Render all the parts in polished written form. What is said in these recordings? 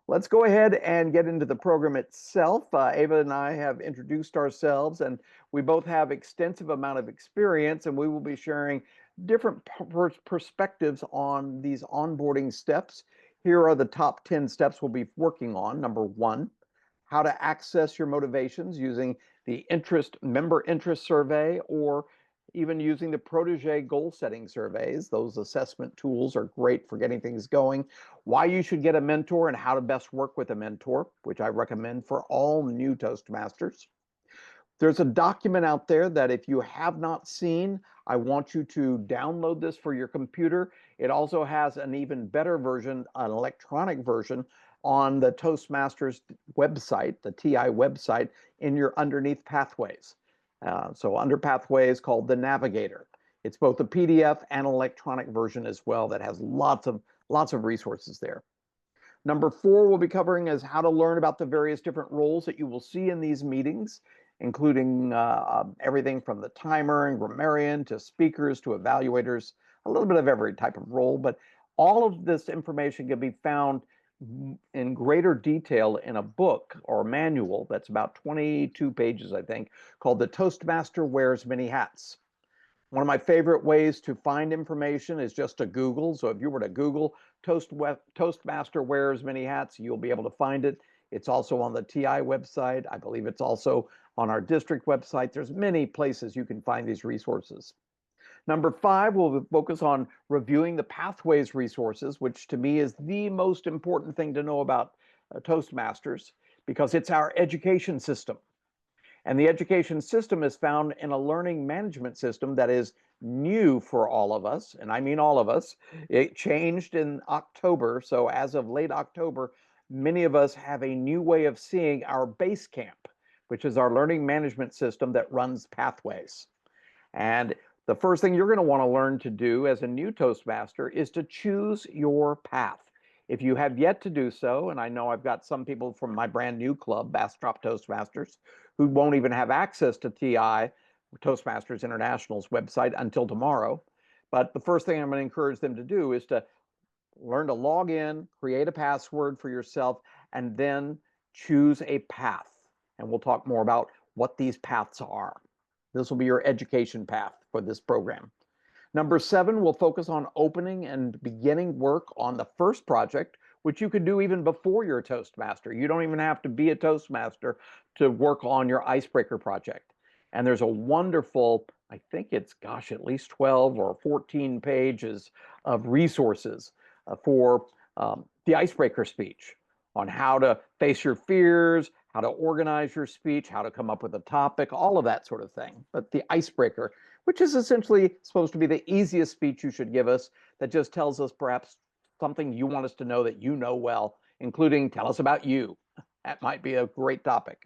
Let's go ahead and get into the program itself. Ava and I have introduced ourselves, and we both have extensive amount of experience, and we will be sharing different perspectives on these onboarding steps. Here are the top 10 steps we'll be working on. Number one, how to access your motivations using the member interest survey, or even using the protege goal setting surveys. Those assessment tools are great for getting things going. Why you should get a mentor and how to best work with a mentor, which I recommend for all new Toastmasters. There's a document out there that if you have not seen, I want you to download this for your computer. It also has an even better version, an electronic version, on the Toastmasters website, the TI website, in your underneath pathways. So under pathways called the Navigator. It's both a PDF and an electronic version as well that has lots of resources there. Number four we'll be covering is how to learn about the various different roles that you will see in these meetings, including everything from the timer and grammarian to speakers to evaluators, a little bit of every type of role. But all of this information can be found in greater detail in a book or manual that's about 22 pages, I think, called The Toastmaster Wears Many Hats. One of my favorite ways to find information is just to Google. So if you were to Google Toastmaster Wears Many Hats, you'll be able to find it. It's also on the TI website. I believe it's also on our district website. There's many places you can find these resources. Number five, we'll focus on reviewing the Pathways resources, which to me is the most important thing to know about Toastmasters, because it's our education system. And the education system is found in a learning management system that is new for all of us, and I mean all of us. It changed in October, so as of late October, many of us have a new way of seeing our base camp, which is our learning management system that runs Pathways. And the first thing you're going to want to learn to do as a new Toastmaster is to choose your path. If you have yet to do so, and I know I've got some people from my brand new club, Bastrop Toastmasters, who won't even have access to TI, Toastmasters International's website, until tomorrow. But the first thing I'm going to encourage them to do is to learn to log in, create a password for yourself, and then choose a path. And we'll talk more about what these paths are. This will be your education path for this program. Number seven, we'll focus on opening and beginning work on the first project, which you could do even before you're a Toastmaster. You don't even have to be a Toastmaster to work on your icebreaker project. And there's a wonderful, I think it's, gosh, at least 12 or 14 pages of resources for the icebreaker speech, on how to face your fears, how to organize your speech, how to come up with a topic, all of that sort of thing. But the icebreaker, which is essentially supposed to be the easiest speech you should give us, that just tells us perhaps something you want us to know that you know well, including tell us about you. That might be a great topic.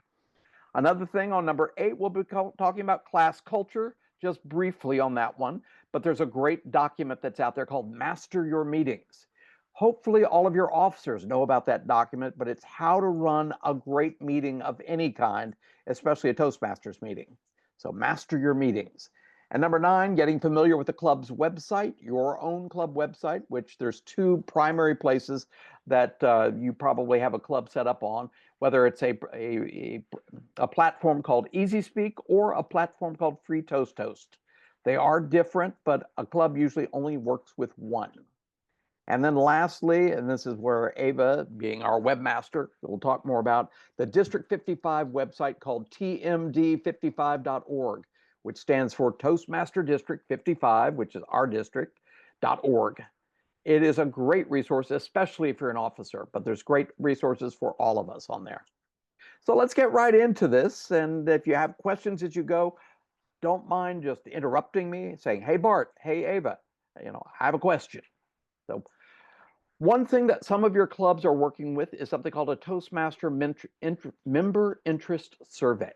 Another thing on number eight, we'll be talking about class culture, just briefly on that one. But there's a great document that's out there called Master Your Meetings. Hopefully all of your officers know about that document, but it's how to run a great meeting of any kind, especially a Toastmasters meeting. So master your meetings. And number nine, getting familiar with the club's website, your own club website, which there's two primary places that you probably have a club set up on, whether it's a platform called EasySpeak or a platform called Free Toast Toast. They are different, but a club usually only works with one. And then lastly, and this is where Ava, being our webmaster, will talk more about the District 55 website called tmd55.org, which stands for Toastmaster District 55, which is our district.org. It is a great resource, especially if you're an officer, but there's great resources for all of us on there. So let's get right into this. And if you have questions as you go, don't mind just interrupting me, saying, hey, Bart, hey, Ava, I have a question. So one thing that some of your clubs are working with is something called a Toastmaster Member Interest Survey.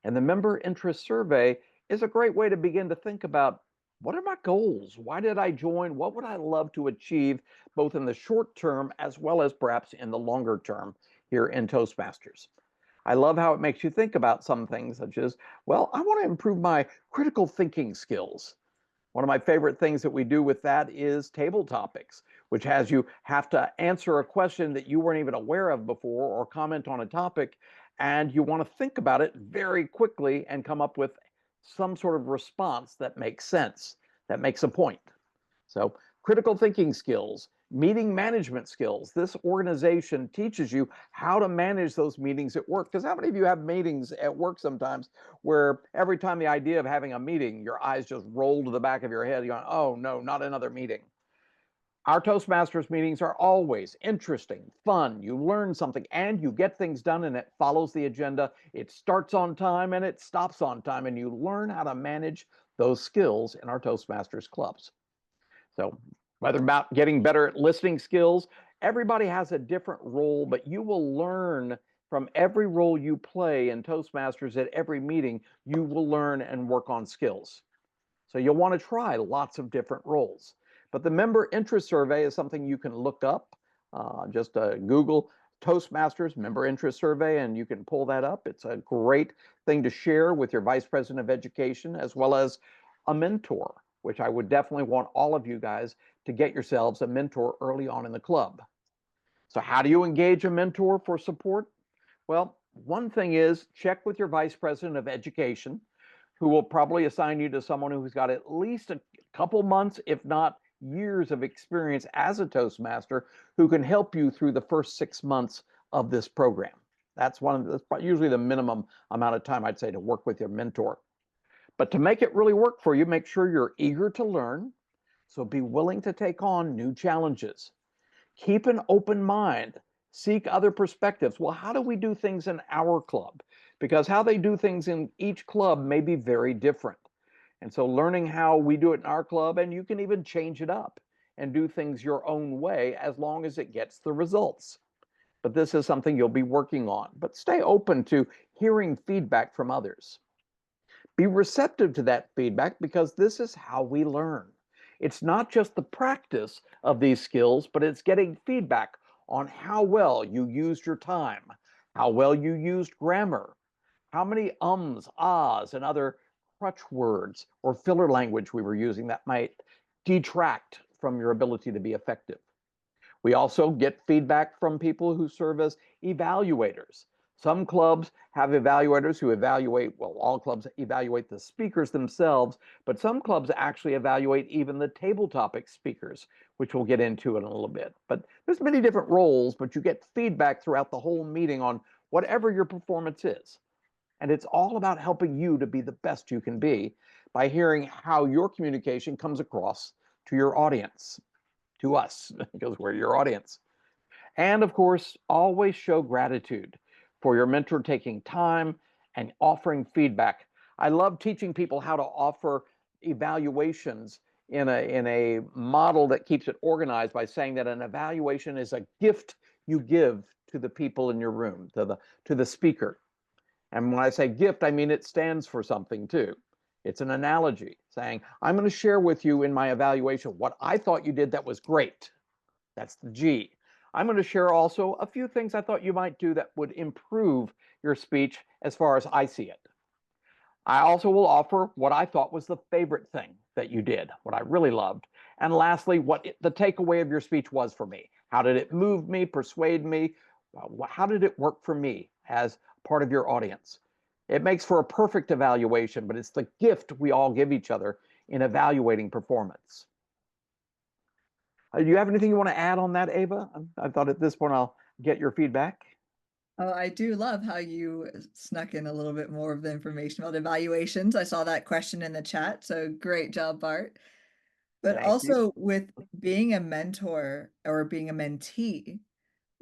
And the Member Interest Survey is a great way to begin to think about, what are my goals? Why did I join? What would I love to achieve, both in the short term as well as perhaps in the longer term here in Toastmasters? I love how it makes you think about some things, such as, well, I want to improve my critical thinking skills. One of my favorite things that we do with that is table topics. which has you have to answer a question that you weren't even aware of before or comment on a topic, and you want to think about it very quickly and come up with some sort of response that makes sense, that makes a point. So critical thinking skills, meeting management skills. This organization teaches you how to manage those meetings at work. Because how many of you have meetings at work sometimes where every time the idea of having a meeting, your eyes just roll to the back of your head, you're going, oh no, not another meeting. Our Toastmasters meetings are always interesting, fun. You learn something and you get things done, and it follows the agenda. It starts on time and it stops on time, and you learn how to manage those skills in our Toastmasters clubs. So whether about getting better at listening skills, everybody has a different role, but you will learn from every role you play in Toastmasters at every meeting. You will learn and work on skills. So you'll want to try lots of different roles. But the member interest survey is something you can look up. Just Google Toastmasters member interest survey, and you can pull that up. It's a great thing to share with your vice president of education, as well as a mentor, which I would definitely want all of you guys to get yourselves a mentor early on in the club. So how do you engage a mentor for support? Well, one thing is check with your vice president of education, who will probably assign you to someone who's got at least a couple months, if not years of experience as a Toastmaster, who can help you through the first 6 months of this program. That's usually the minimum amount of time I'd say to work with your mentor. But to make it really work for you, make sure you're eager to learn. So be willing to take on new challenges. Keep an open mind. Seek other perspectives. Well, how do we do things in our club? Because how they do things in each club may be very different. And so learning how we do it in our club, and you can even change it up and do things your own way as long as it gets the results. But this is something you'll be working on. But stay open to hearing feedback from others. Be receptive to that feedback, because this is how we learn. It's not just the practice of these skills, but it's getting feedback on how well you used your time, how well you used grammar, how many ums, ahs, and other crutch words or filler language we were using that might detract from your ability to be effective. We also get feedback from people who serve as evaluators. Some clubs have evaluators who evaluate, well, all clubs evaluate the speakers themselves, but some clubs actually evaluate even the table topic speakers, which we'll get into in a little bit. But there's many different roles, but you get feedback throughout the whole meeting on whatever your performance is. And it's all about helping you to be the best you can be by hearing how your communication comes across to your audience, to us, because we're your audience. And of course, always show gratitude for your mentor taking time and offering feedback. I love teaching people how to offer evaluations in a model that keeps it organized by saying that an evaluation is a gift you give to the people in your room, to the speaker. And when I say gift, I mean it stands for something too. It's an analogy saying, I'm going to share with you in my evaluation what I thought you did that was great. That's the G. I'm going to share also a few things I thought you might do that would improve your speech as far as I see it. I also will offer what I thought was the favorite thing that you did, what I really loved. And lastly, what the takeaway of your speech was for me. How did it move me, persuade me? How did it work for me as part of your audience? It makes for a perfect evaluation, but it's the gift we all give each other in evaluating performance. Do you have anything you want to add on that, Ava? I thought at this point I'll get your feedback. Oh, I do love how you snuck in a little bit more of the information about evaluations. I saw that question in the chat, so great job, Bart. But Thank you. also with being a mentor or being a mentee,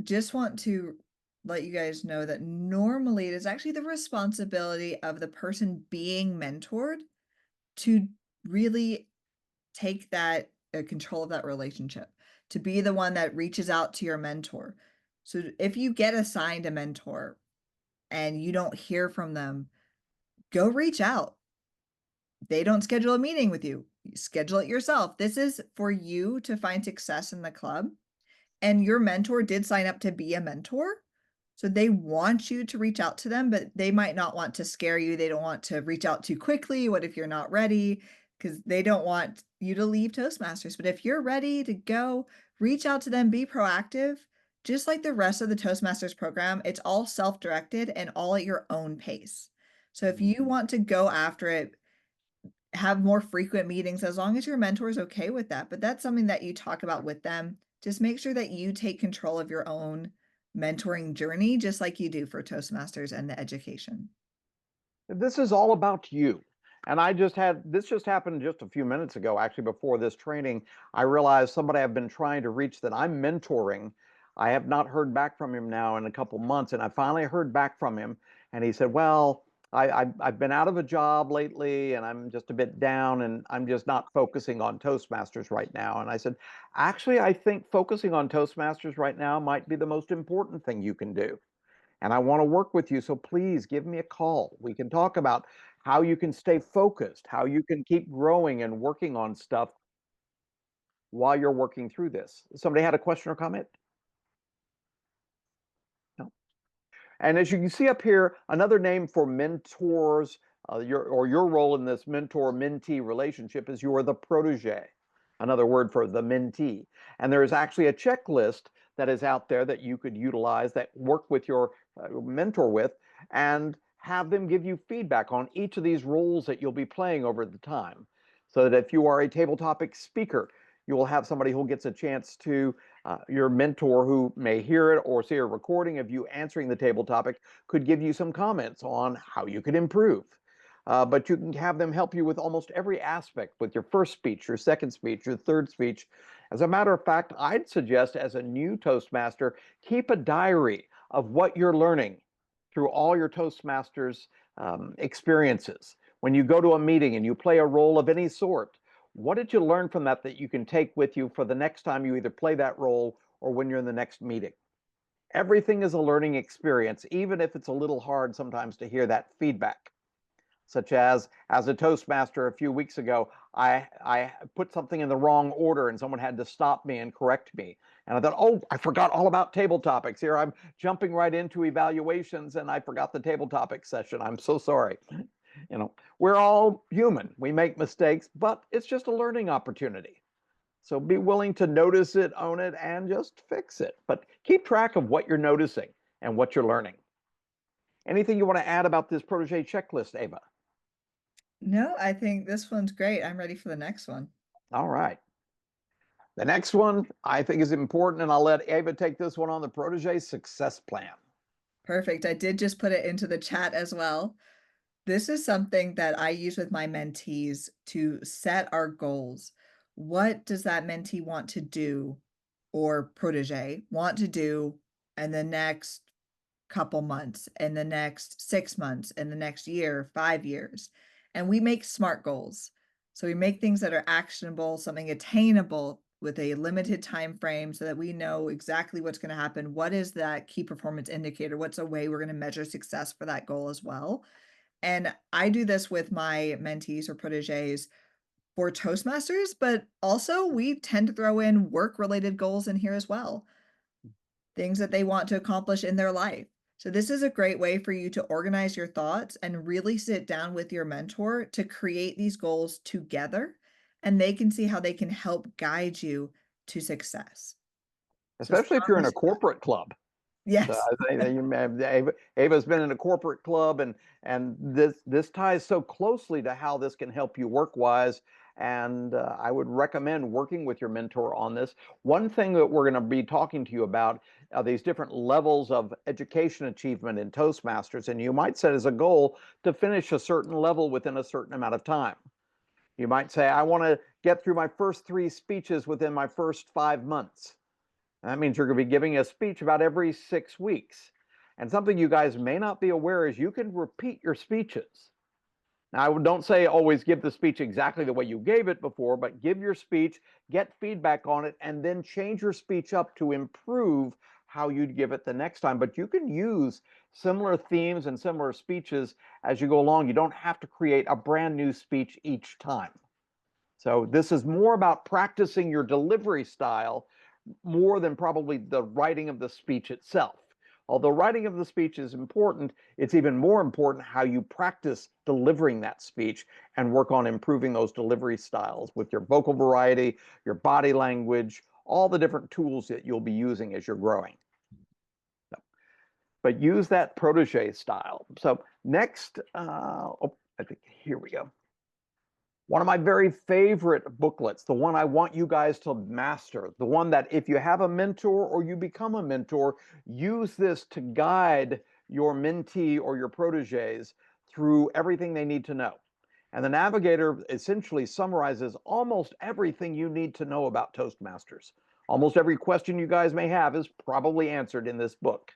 just want to let you guys know that normally it is actually the responsibility of the person being mentored to really take that control of that relationship, to be the one that reaches out to your mentor. So if you get assigned a mentor and you don't hear from them, go reach out. They don't schedule a meeting with you. Schedule it yourself. This is for you to find success in the club. And your mentor did sign up to be a mentor. So they want you to reach out to them, but they might not want to scare you. They don't want to reach out too quickly. What if you're not ready? Because they don't want you to leave Toastmasters. But if you're ready to go, reach out to them, be proactive. Just like the rest of the Toastmasters program, it's all self-directed and all at your own pace. So if you want to go after it, have more frequent meetings, as long as your mentor is okay with that. But that's something that you talk about with them. Just make sure that you take control of your own mentoring journey, just like you do for Toastmasters and the education. This is all about you. And this just happened just a few minutes ago, actually, before this training. I realized somebody I've been trying to reach that I'm mentoring. I have not heard back from him now in a couple months, and I finally heard back from him. And he said, well, I've been out of a job lately, and I'm just a bit down, and I'm just not focusing on Toastmasters right now. And I said, actually, I think focusing on Toastmasters right now might be the most important thing you can do, and I want to work with you. So please give me a call. We can talk about how you can stay focused, how you can keep growing and working on stuff while you're working through this. Somebody had a question or comment? No. And as you can see up here, another name for mentors, your role in this mentor-mentee relationship is you're the protege, another word for the mentee. And there is actually a checklist that is out there that you could utilize, that work with your mentor with, and have them give you feedback on each of these roles that you'll be playing over the time. So that if you are a table topic speaker, you will have somebody who gets a chance to your mentor, who may hear it or see a recording of you answering the table topic, could give you some comments on how you could improve. But you can have them help you with almost every aspect, with your first speech, your second speech, your third speech. As a matter of fact, I'd suggest, as a new Toastmaster, keep a diary of what you're learning through all your Toastmasters experiences. When you go to a meeting and you play a role of any sort, what did you learn from that that you can take with you for the next time you either play that role or when you're in the next meeting? Everything is a learning experience, even if it's a little hard sometimes to hear that feedback. Such as a Toastmaster a few weeks ago, I put something in the wrong order and someone had to stop me and correct me. And I thought, oh, I forgot all about table topics. Here I'm jumping right into evaluations and I forgot the table topic session. I'm so sorry. We're all human. We make mistakes, but it's just a learning opportunity. So be willing to notice it, own it, and just fix it. But keep track of what you're noticing and what you're learning. Anything you want to add about this protege checklist, Ava? No, I think this one's great. I'm ready for the next one. All right. The next one I think is important, and I'll let Ava take this one on: the protege success plan. Perfect. I did just put it into the chat as well. This is something that I use with my mentees to set our goals. What does that mentee want to do, or protege want to do in the next couple months, in the next 6 months, in the next year, 5 years? And we make SMART goals. So we make things that are actionable, something attainable with a limited time frame, so that we know exactly what's going to happen. What is that key performance indicator? What's a way we're going to measure success for that goal as well? And I do this with my mentees or proteges for Toastmasters, but also we tend to throw in work-related goals in here as well, things that they want to accomplish in their life. So this is a great way for you to organize your thoughts and really sit down with your mentor to create these goals together, and they can see how they can help guide you to success. So Especially if you're strongly in a suggest. corporate club. So Yes. I think that Ava's been in a corporate club, and this ties so closely to how this can help you work wise. And I would recommend working with your mentor on this. One thing that we're going to be talking to you about are these different levels of education achievement in Toastmasters, and you might set as a goal to finish a certain level within a certain amount of time. You might say, I want to get through my first 3 speeches within my first 5 months. That means you're going to be giving a speech about every 6 weeks. And something you guys may not be aware is you can repeat your speeches. Now, I don't say always give the speech exactly the way you gave it before, but give your speech, get feedback on it, and then change your speech up to improve how you'd give it the next time. But you can use similar themes and similar speeches as you go along. You don't have to create a brand new speech each time. So this is more about practicing your delivery style more than probably the writing of the speech itself. Although writing of the speech is important, it's even more important how you practice delivering that speech and work on improving those delivery styles with your vocal variety, your body language, all the different tools that you'll be using as you're growing. So, but use that protege style. So next, I think here we go. One of my very favorite booklets, the one I want you guys to master, the one that if you have a mentor or you become a mentor, use this to guide your mentee or your proteges through everything they need to know. And the Navigator essentially summarizes almost everything you need to know about Toastmasters. Almost every question you guys may have is probably answered in this book.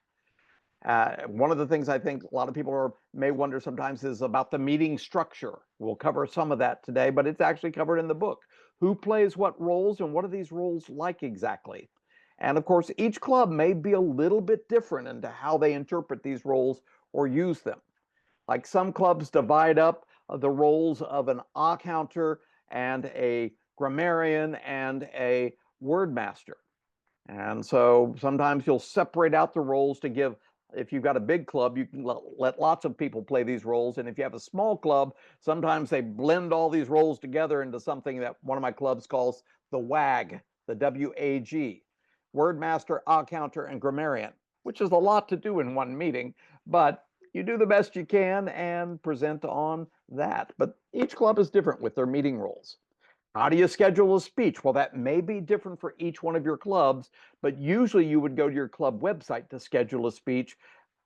One of the things I think a lot of people may wonder sometimes is about the meeting structure. We'll cover some of that today, but it's actually covered in the book. Who plays what roles and what are these roles like exactly? And of course, each club may be a little bit different into how they interpret these roles or use them. Like some clubs divide up the roles of an counter and a grammarian and a word master. And so sometimes you'll separate out the roles to give, if you've got a big club, you can let lots of people play these roles. And if you have a small club, sometimes they blend all these roles together into something that one of my clubs calls the WAG, the W-A-G, word master, counter, and grammarian, which is a lot to do in one meeting, but you do the best you can and present on that. But each club is different with their meeting roles. How do you schedule a speech? Well, that may be different for each one of your clubs, but usually you would go to your club website to schedule a speech.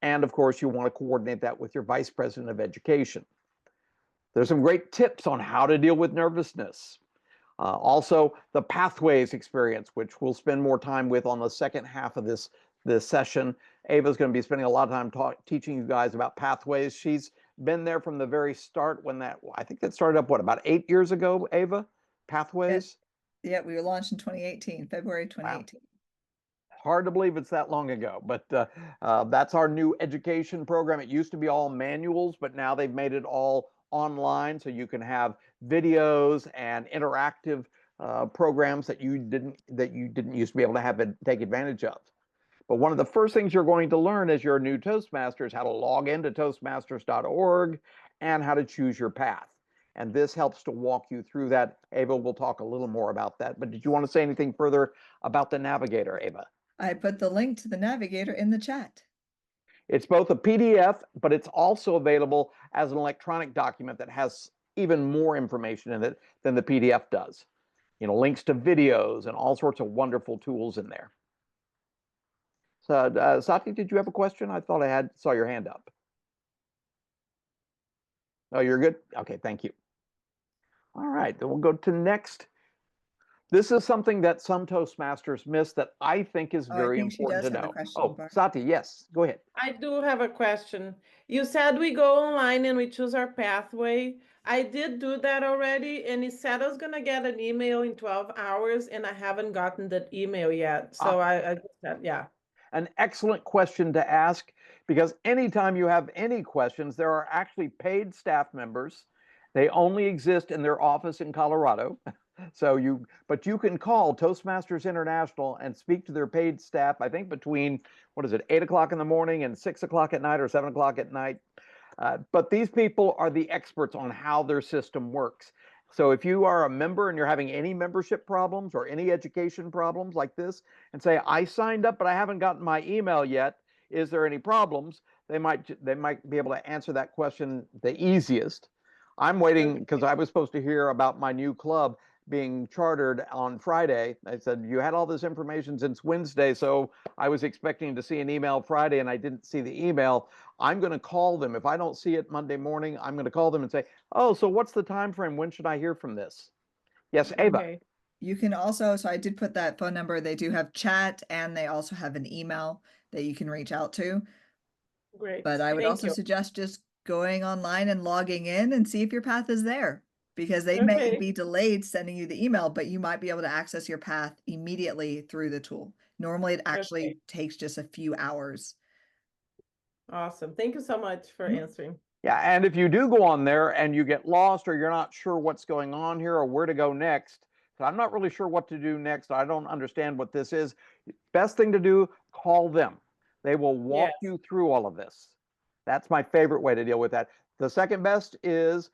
And of course, you want to coordinate that with your vice president of education. There's some great tips on how to deal with nervousness. Also, the pathways experience, which we'll spend more time with on the second half of this session. Ava's going to be spending a lot of time teaching you guys about pathways. She's been there from the very start when I think that started up, what, about 8 years ago, Ava? Pathways? Yeah, we were launched in 2018, February Wow. 2018. Hard to believe it's that long ago, but that's our new education program. It used to be all manuals, but now they've made it all online, so you can have videos and interactive programs that you didn't used to be able to take advantage of. But one of the first things you're going to learn as you're a new Toastmaster is how to log into toastmasters.org and how to choose your path. And this helps to walk you through that. Ava will talk a little more about that. But did you want to say anything further about the Navigator, Ava? I put the link to the Navigator in the chat. It's both a PDF, but it's also available as an electronic document that has even more information in it than the PDF does. You know, links to videos and all sorts of wonderful tools in there. So, Sati, did you have a question? I thought I saw your hand up. Oh, you're good? Okay, thank you. All right, then we'll go to next. This is something that some Toastmasters miss that I think is Oh, I very think she important does to have a know. question, Oh, Barb. Sati, yes, go ahead. I do have a question. You said we go online and we choose our pathway. I did do that already, and it said I was gonna get an email in 12 hours, and I haven't gotten that email yet. So I just said, yeah. An excellent question to ask, because anytime you have any questions, there are actually paid staff members. They only exist in their office in Colorado. But you can call Toastmasters International and speak to their paid staff, I think between, 8 o'clock in the morning and 6 o'clock at night or 7 o'clock at night. But these people are the experts on how their system works. So if you are a member and you're having any membership problems or any education problems like this, and say, I signed up, but I haven't gotten my email yet, is there any problems? They might be able to answer that question the easiest. I'm waiting because I was supposed to hear about my new club being chartered on Friday. I said, you had all this information since Wednesday, so I was expecting to see an email Friday and I didn't see the email. I'm going to call them. If I don't see it Monday morning, I'm going to call them and say, oh, so what's the time frame? When should I hear from this? Yes, Ava. Okay. You can also, so I did put that phone number. They do have chat and they also have an email that you can reach out to. Great. But I would Thank also you. suggest just going online and logging in and see if your path is there, because they may Okay. be delayed sending you the email, but you might be able to access your path immediately through the tool. Normally, it actually Okay. takes just a few hours. Awesome. Thank you so much for Mhm. answering. Yeah, and if you do go on there and you get lost or you're not sure what's going on here or where to go next, so I'm not really sure what to do next. I don't understand what this is. Best thing to do, call them. They will walk Yes. you through all of this. That's my favorite way to deal with that. The second best is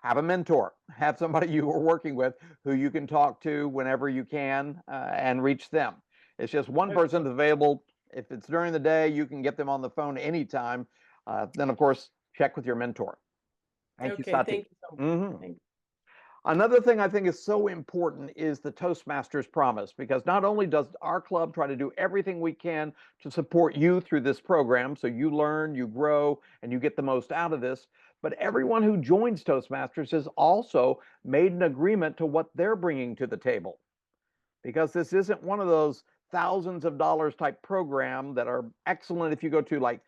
have a mentor, have somebody you are working with who you can talk to whenever you can and reach them. It's just one person that's available. If it's during the day, you can get them on the phone anytime. Then, of course, check with your mentor. Thank you, Okay, Sati. thank you so much. Mhm. Thank you. Another thing I think is so important is the Toastmasters promise, because not only does our club try to do everything we can to support you through this program, so you learn, you grow, and you get the most out of this, but everyone who joins Toastmasters has also made an agreement to what they're bringing to the table, because this isn't one of those thousands of dollars type program that are excellent if you go to like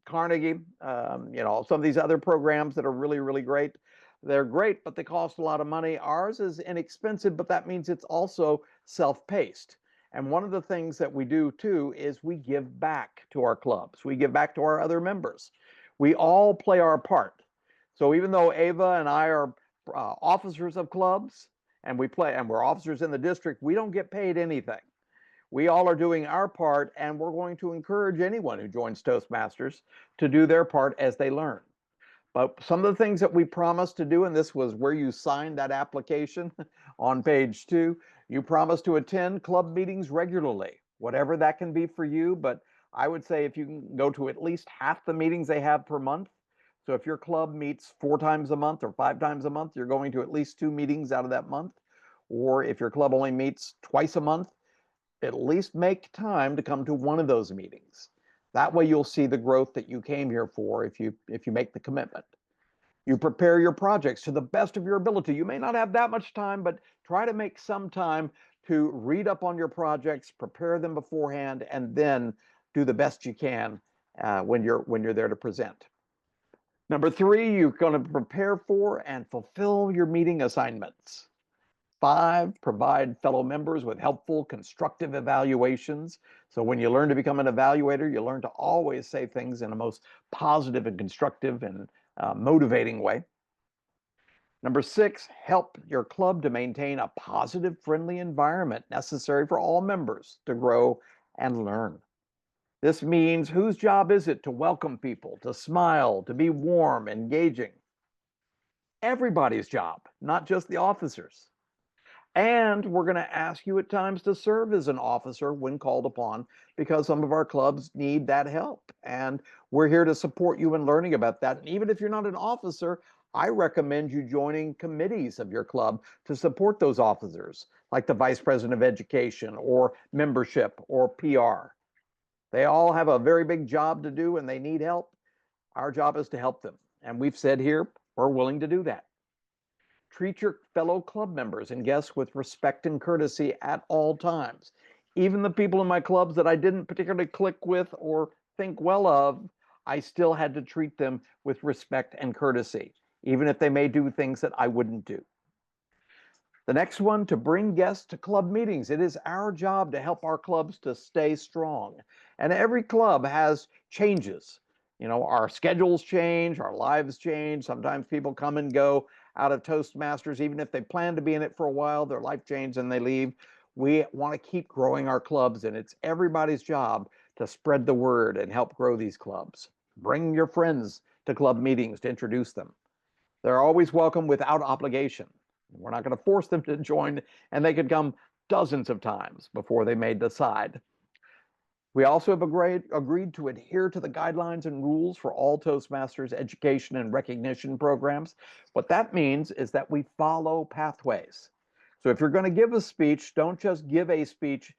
Carnegie, some of these other programs that are really, really great. They're great, but they cost a lot of money. Ours is inexpensive, but that means it's also self-paced. And one of the things that we do too is we give back to our clubs. We give back to our other members. We all play our part. So even though Ava and I are officers of clubs and we're officers in the district, we don't get paid anything. We all are doing our part, and we're going to encourage anyone who joins Toastmasters to do their part as they learn. But some of the things that we promised to do, and this was where you signed that application on page 2, you promised to attend club meetings regularly, whatever that can be for you. But I would say if you can go to at least half the meetings they have per month. So if your club meets 4 times a month or 5 times a month, you're going to at least 2 meetings out of that month. Or if your club only meets twice a month, at least make time to come to one of those meetings. That way you'll see the growth that you came here for if you make the commitment. You prepare your projects to the best of your ability. You may not have that much time, but try to make some time to read up on your projects, prepare them beforehand, and then do the best you can when you're there to present. Number 3, you're going to prepare for and fulfill your meeting assignments. 5, provide fellow members with helpful, constructive evaluations. So when you learn to become an evaluator, you learn to always say things in a most positive and constructive and motivating way. Number 6, help your club to maintain a positive, friendly environment necessary for all members to grow and learn. This means whose job is it to welcome people, to smile, to be warm, engaging? Everybody's job, not just the officers. And we're going to ask you at times to serve as an officer when called upon, because some of our clubs need that help. And we're here to support you in learning about that. And even if you're not an officer, I recommend you joining committees of your club to support those officers, like the Vice President of Education or membership or PR. They all have a very big job to do and they need help. Our job is to help them. And we've said here, we're willing to do that. Treat your fellow club members and guests with respect and courtesy at all times. Even the people in my clubs that I didn't particularly click with or think well of, I still had to treat them with respect and courtesy, even if they may do things that I wouldn't do. The next one, to bring guests to club meetings. It is our job to help our clubs to stay strong. And every club has changes. Our schedules change, our lives change. Sometimes people come and go out of Toastmasters, even if they plan to be in it for a while, their life changes and they leave. We want to keep growing our clubs, and it's everybody's job to spread the word and help grow these clubs. Bring your friends to club meetings to introduce them. They're always welcome without obligation. We're not going to force them to join, and they could come dozens of times before they may decide. We also have agreed to adhere to the guidelines and rules for all Toastmasters education and recognition programs. What that means is that we follow pathways. So if you're going to give a speech, don't just give a speech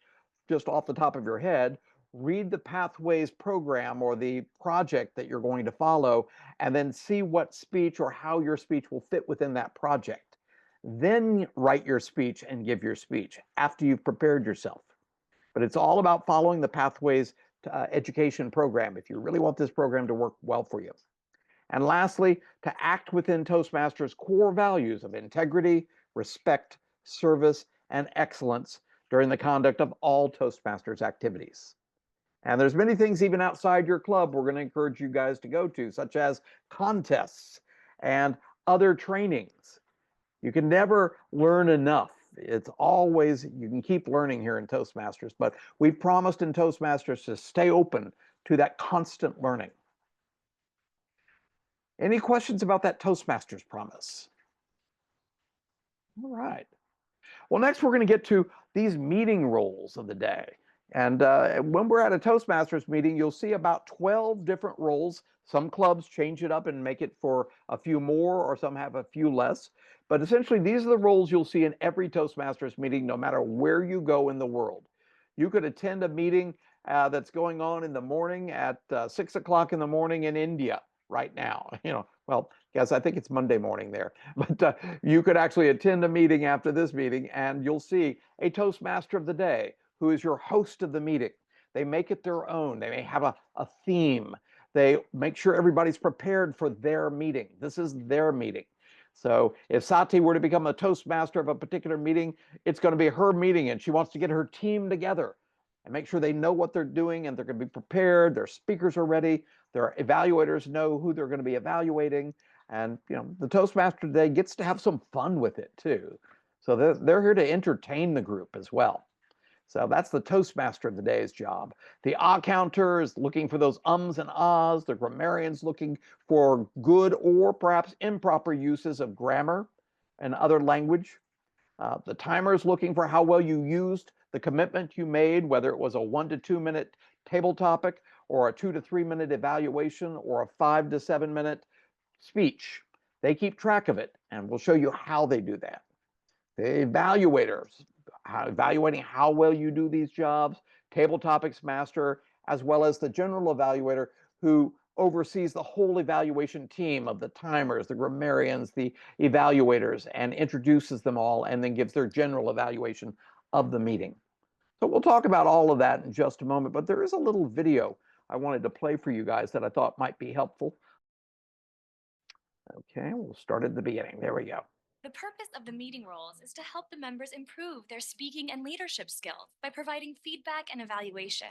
just off the top of your head. Read the Pathways program or the project that you're going to follow, and then see what speech or how your speech will fit within that project. Then write your speech and give your speech after you've prepared yourself. But it's all about following the Pathways to Education program if you really want this program to work well for you. And lastly, to act within Toastmasters' core values of integrity, respect, service, and excellence during the conduct of all Toastmasters activities. And there's many things even outside your club we're going to encourage you guys to go to, such as contests and other trainings. You can never learn enough. It's always, you can keep learning here in Toastmasters, but we've promised in Toastmasters to stay open to that constant learning. Any questions about that Toastmasters promise? All right. Well, next we're going to get to these meeting roles of the day. And when we're at a Toastmasters meeting, you'll see about 12 different roles. Some clubs change it up and make it for a few more, or some have a few less. But essentially, these are the roles you'll see in every Toastmasters meeting, no matter where you go in the world. You could attend a meeting that's going on in the morning at 6 o'clock in the morning in India right now. Well, yes, I think it's Monday morning there, but you could actually attend a meeting after this meeting, and you'll see a Toastmaster of the day who is your host of the meeting. They make it their own. They may have a theme. They make sure everybody's prepared for their meeting. This is their meeting. So if Sati were to become a Toastmaster of a particular meeting, it's going to be her meeting, and she wants to get her team together and make sure they know what they're doing and they're going to be prepared. Their speakers are ready. Their evaluators know who they're going to be evaluating. And the Toastmaster today gets to have some fun with it too. So they're here to entertain the group as well. So that's the Toastmaster of the day's job. The ah counter is looking for those ums and ahs. The grammarian's looking for good or perhaps improper uses of grammar and other language. The timer is looking for how well you used the commitment you made, whether it was a 1 to 2 minute table topic or a 2 to 3 minute evaluation or a 5 to 7 minute speech. They keep track of it, and we'll show you how they do that. The evaluators, evaluating how well you do these jobs, table topics master, as well as the general evaluator who oversees the whole evaluation team of the timers, the grammarians, the evaluators, and introduces them all and then gives their general evaluation of the meeting. So we'll talk about all of that in just a moment, but there is a little video I wanted to play for you guys that I thought might be helpful. Okay, we'll start at the beginning. There we go. The purpose of the meeting roles is to help the members improve their speaking and leadership skills by providing feedback and evaluation.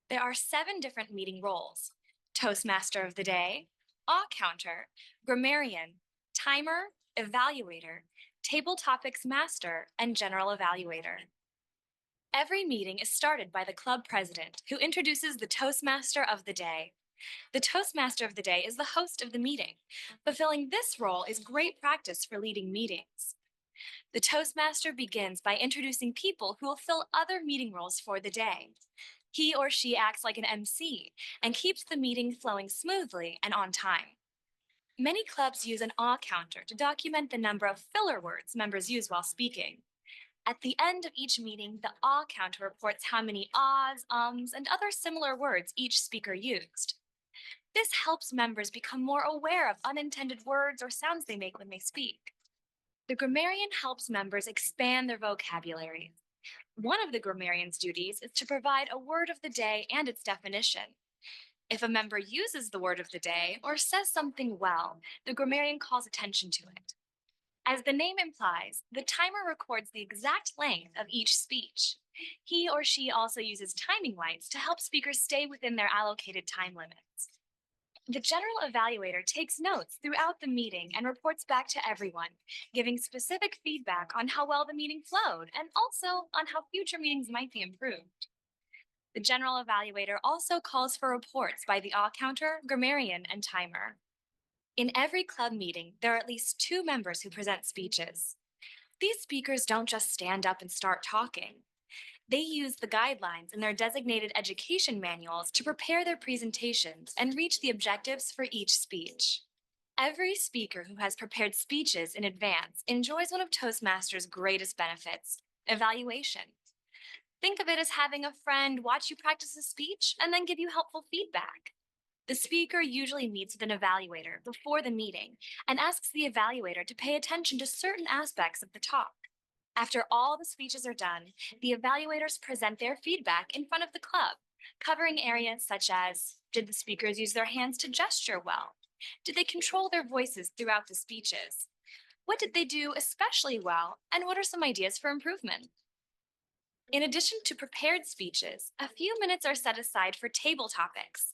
There are 7 different meeting roles: Toastmaster of the Day, ah counter, grammarian, timer, evaluator, table topics master, and general evaluator. Every meeting is started by the club president, who introduces the Toastmaster of the Day. The Toastmaster of the Day is the host of the meeting. Fulfilling this role is great practice for leading meetings. The Toastmaster begins by introducing people who will fill other meeting roles for the day. He or she acts like an MC and keeps the meeting flowing smoothly and on time. Many clubs use an ah counter to document the number of filler words members use while speaking. At the end of each meeting, the ah counter reports how many ahs, ums, and other similar words each speaker used. This helps members become more aware of unintended words or sounds they make when they speak. The grammarian helps members expand their vocabulary. One of the grammarian's duties is to provide a word of the day and its definition. If a member uses the word of the day or says something well, the grammarian calls attention to it. As the name implies, the timer records the exact length of each speech. He or she also uses timing lights to help speakers stay within their allocated time limits. The general evaluator takes notes throughout the meeting and reports back to everyone, giving specific feedback on how well the meeting flowed and also on how future meetings might be improved. The general evaluator also calls for reports by the ah counter, grammarian, and timer. In every club meeting, there are at least 2 members who present speeches. These speakers don't just stand up and start talking. They use the guidelines in their designated education manuals to prepare their presentations and reach the objectives for each speech. Every speaker who has prepared speeches in advance enjoys one of Toastmasters' greatest benefits: evaluation. Think of it as having a friend watch you practice a speech and then give you helpful feedback. The speaker usually meets with an evaluator before the meeting and asks the evaluator to pay attention to certain aspects of the talk. After all the speeches are done, the evaluators present their feedback in front of the club, covering areas such as: did the speakers use their hands to gesture well? Did they control their voices throughout the speeches? What did they do especially well, and what are some ideas for improvement? In addition to prepared speeches, a few minutes are set aside for table topics.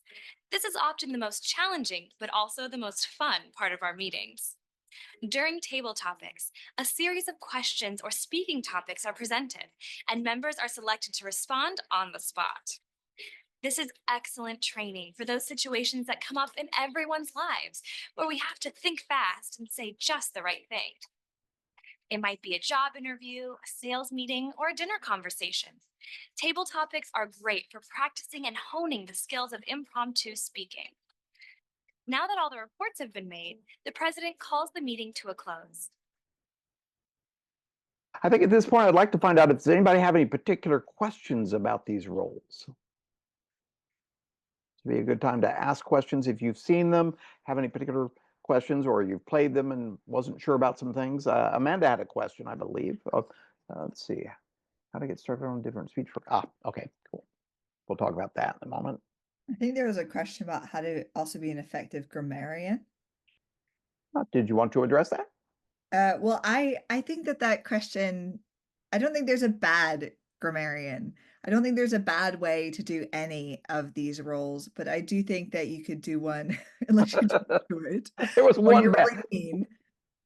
This is often the most challenging, but also the most fun part of our meetings. During table topics, a series of questions or speaking topics are presented, and members are selected to respond on the spot. This is excellent training for those situations that come up in everyone's lives where we have to think fast and say just the right thing. It might be a job interview, a sales meeting, or a dinner conversation. Table topics are great for practicing and honing the skills of impromptu speaking. Now that all the reports have been made, the president calls the meeting to a close. I think at this point, I'd like to find out if does anybody have any particular questions about these roles. It'd be a good time to ask questions if you've seen them, have any particular questions, or you've played them and wasn't sure about some things. Amanda had a question, I believe. Let's see, how to get started on different speech for, okay, cool. We'll talk about that in a moment. I think there was a question about how to also be an effective grammarian. Did you want to address that? Well, I think that question, I don't think there's a bad grammarian. I don't think there's a bad way to do any of these roles, but I do think that you could do one unless you don't do it. There was Or one you're bad. really mean.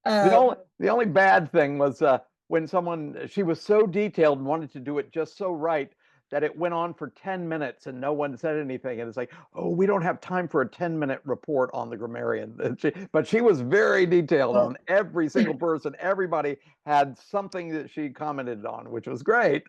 The only bad thing was when she was so detailed and wanted to do it just so right that it went on for 10 minutes and no one said anything. And it's like, oh, we don't have time for a 10-minute report on the grammarian. But she was very detailed on every single person. Everybody had something that she commented on, which was great.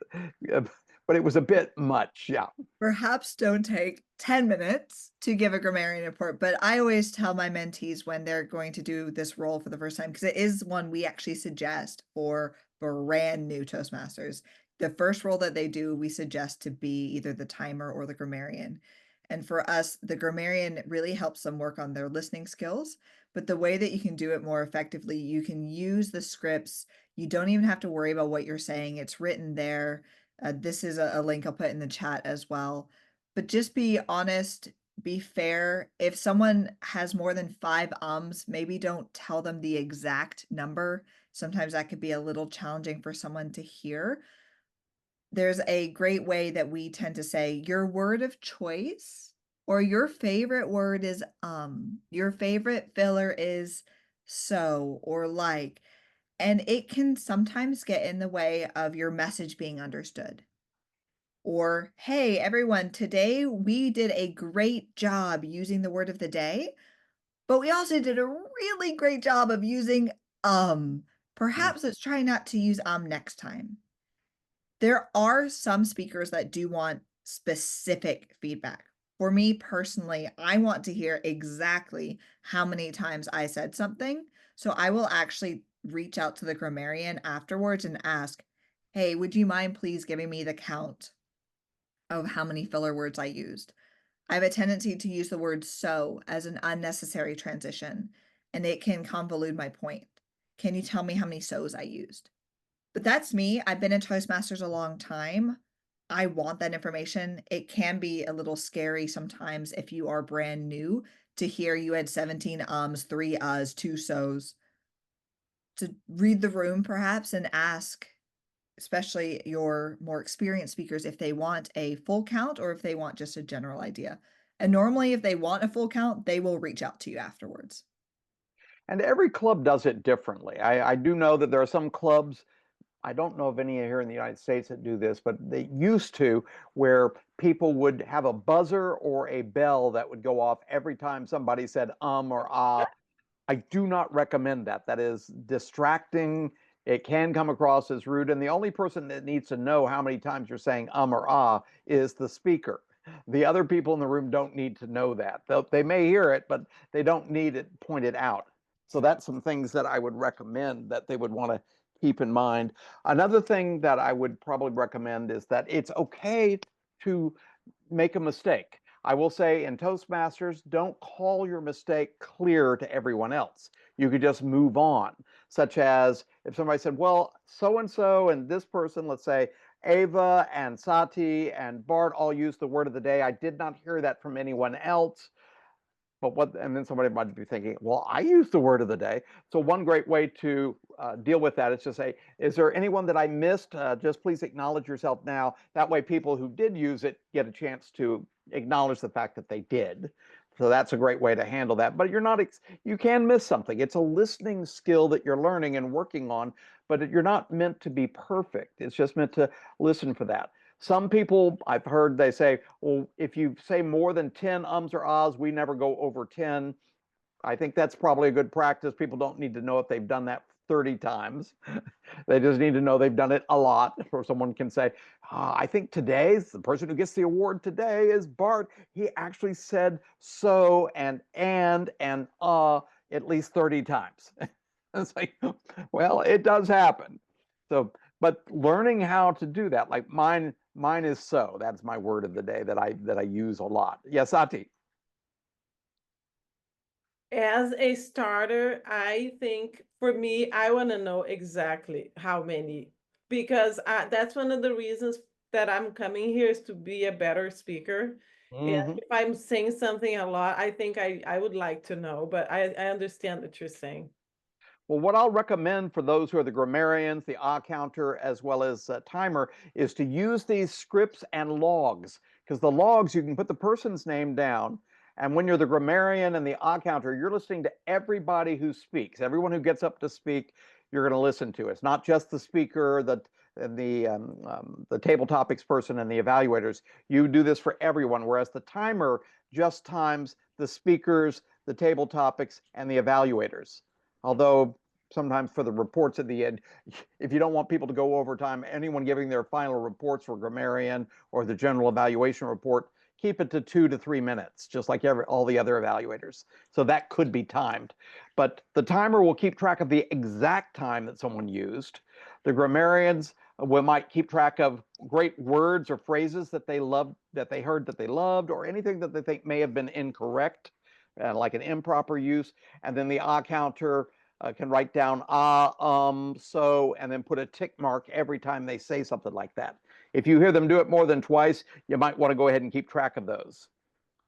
But it was a bit much, yeah. Perhaps don't take 10 minutes to give a grammarian report, but I always tell my mentees when they're going to do this role for the first time, because it is one we actually suggest for brand new Toastmasters. The first role that they do, we suggest to be either the timer or the grammarian. And for us, the grammarian really helps them work on their listening skills. But the way that you can do it more effectively, you can use the scripts. You don't even have to worry about what you're saying. It's written there. This is a link I'll put in the chat as well. But just be honest, be fair. If someone has more than 5 ums, maybe don't tell them the exact number. Sometimes that could be a little challenging for someone to hear. There's a great way that we tend to say your word of choice or your favorite word is your favorite filler is so or like, and it can sometimes get in the way of your message being understood. Or, hey, everyone, today we did a great job using the word of the day, but we also did a really great job of using Perhaps let's try not to use next time. There are some speakers that do want specific feedback. For me personally, I want to hear exactly how many times I said something. So I will actually reach out to the grammarian afterwards and ask, hey, would you mind please giving me the count of how many filler words I used? I have a tendency to use the word so as an unnecessary transition, and it can convolute my point. Can you tell me how many so's I used? But that's me. I've been in Toastmasters a long time. I want that information. It can be a little scary sometimes if you are brand new to hear you had 17 ums, 3 uhs, 2 so's. To read the room perhaps and ask, especially your more experienced speakers, if they want a full count or if they want just a general idea. And normally if they want a full count, they will reach out to you afterwards. And every club does it differently. I do know that there are some clubs, I don't know of any here in the United States that do this, but they used to, where people would have a buzzer or a bell that would go off every time somebody said or ah. I do not recommend that. That is distracting. It can come across as rude. And the only person that needs to know how many times you're saying or ah is the speaker. The other people in the room don't need to know that. They may hear it, but they don't need it pointed out. So that's some things that I would recommend that they would want to keep in mind. Another thing that I would probably recommend is that it's okay to make a mistake. I will say in Toastmasters, don't call your mistake clear to everyone else. You could just move on, such as if somebody said, well, so-and-so and this person, let's say Ava and Sati and Bart all used the word of the day. I did not hear that from anyone else. But and then somebody might be thinking, well, I use the word of the day. So one great way to deal with that is to say, is there anyone that I missed? Just please acknowledge yourself now. That way people who did use it get a chance to acknowledge the fact that they did. So that's a great way to handle that. But you can miss something. It's a listening skill that you're learning and working on, but you're not meant to be perfect. It's just meant to listen for that. Some people I've heard they say, well, if you say more than 10 ums or ahs, we never go over 10. I think that's probably a good practice. People don't need to know if they've done that 30 times. They just need to know they've done it a lot. Or someone can say, I think today's the person who gets the award today is Bart. He actually said so and at least 30 times. It's like, well, it does happen. So, but learning how to do that, like mine is so. That's my word of the day that I use a lot. Yes, Ati. As a starter, I think for me, I want to know exactly how many, because that's one of the reasons that I'm coming here is to be a better speaker. And if I'm saying something a lot, I think I would like to know, but I understand what you're saying. Well, what I'll recommend for those who are the grammarians, the counter, as well as timer, is to use these scripts and logs, because the logs, you can put the person's name down. And when you're the grammarian and the counter, you're listening to everybody who speaks. Everyone who gets up to speak, you're going to listen to. It's not just the speaker, the table topics person and the evaluators. You do this for everyone, whereas the timer just times the speakers, the table topics, and the evaluators. Although sometimes for the reports at the end, if you don't want people to go over time, anyone giving their final reports for grammarian or the general evaluation report, keep it to 2 to 3 minutes, just like all the other evaluators. So that could be timed. But the timer will keep track of the exact time that someone used. The grammarians might keep track of great words or phrases that they loved, that they heard that they loved, or anything that they think may have been incorrect, like an improper use. And then the counter can write down so, and then put a tick mark every time they say something like that. If you hear them do it more than twice, you might want to go ahead and keep track of those.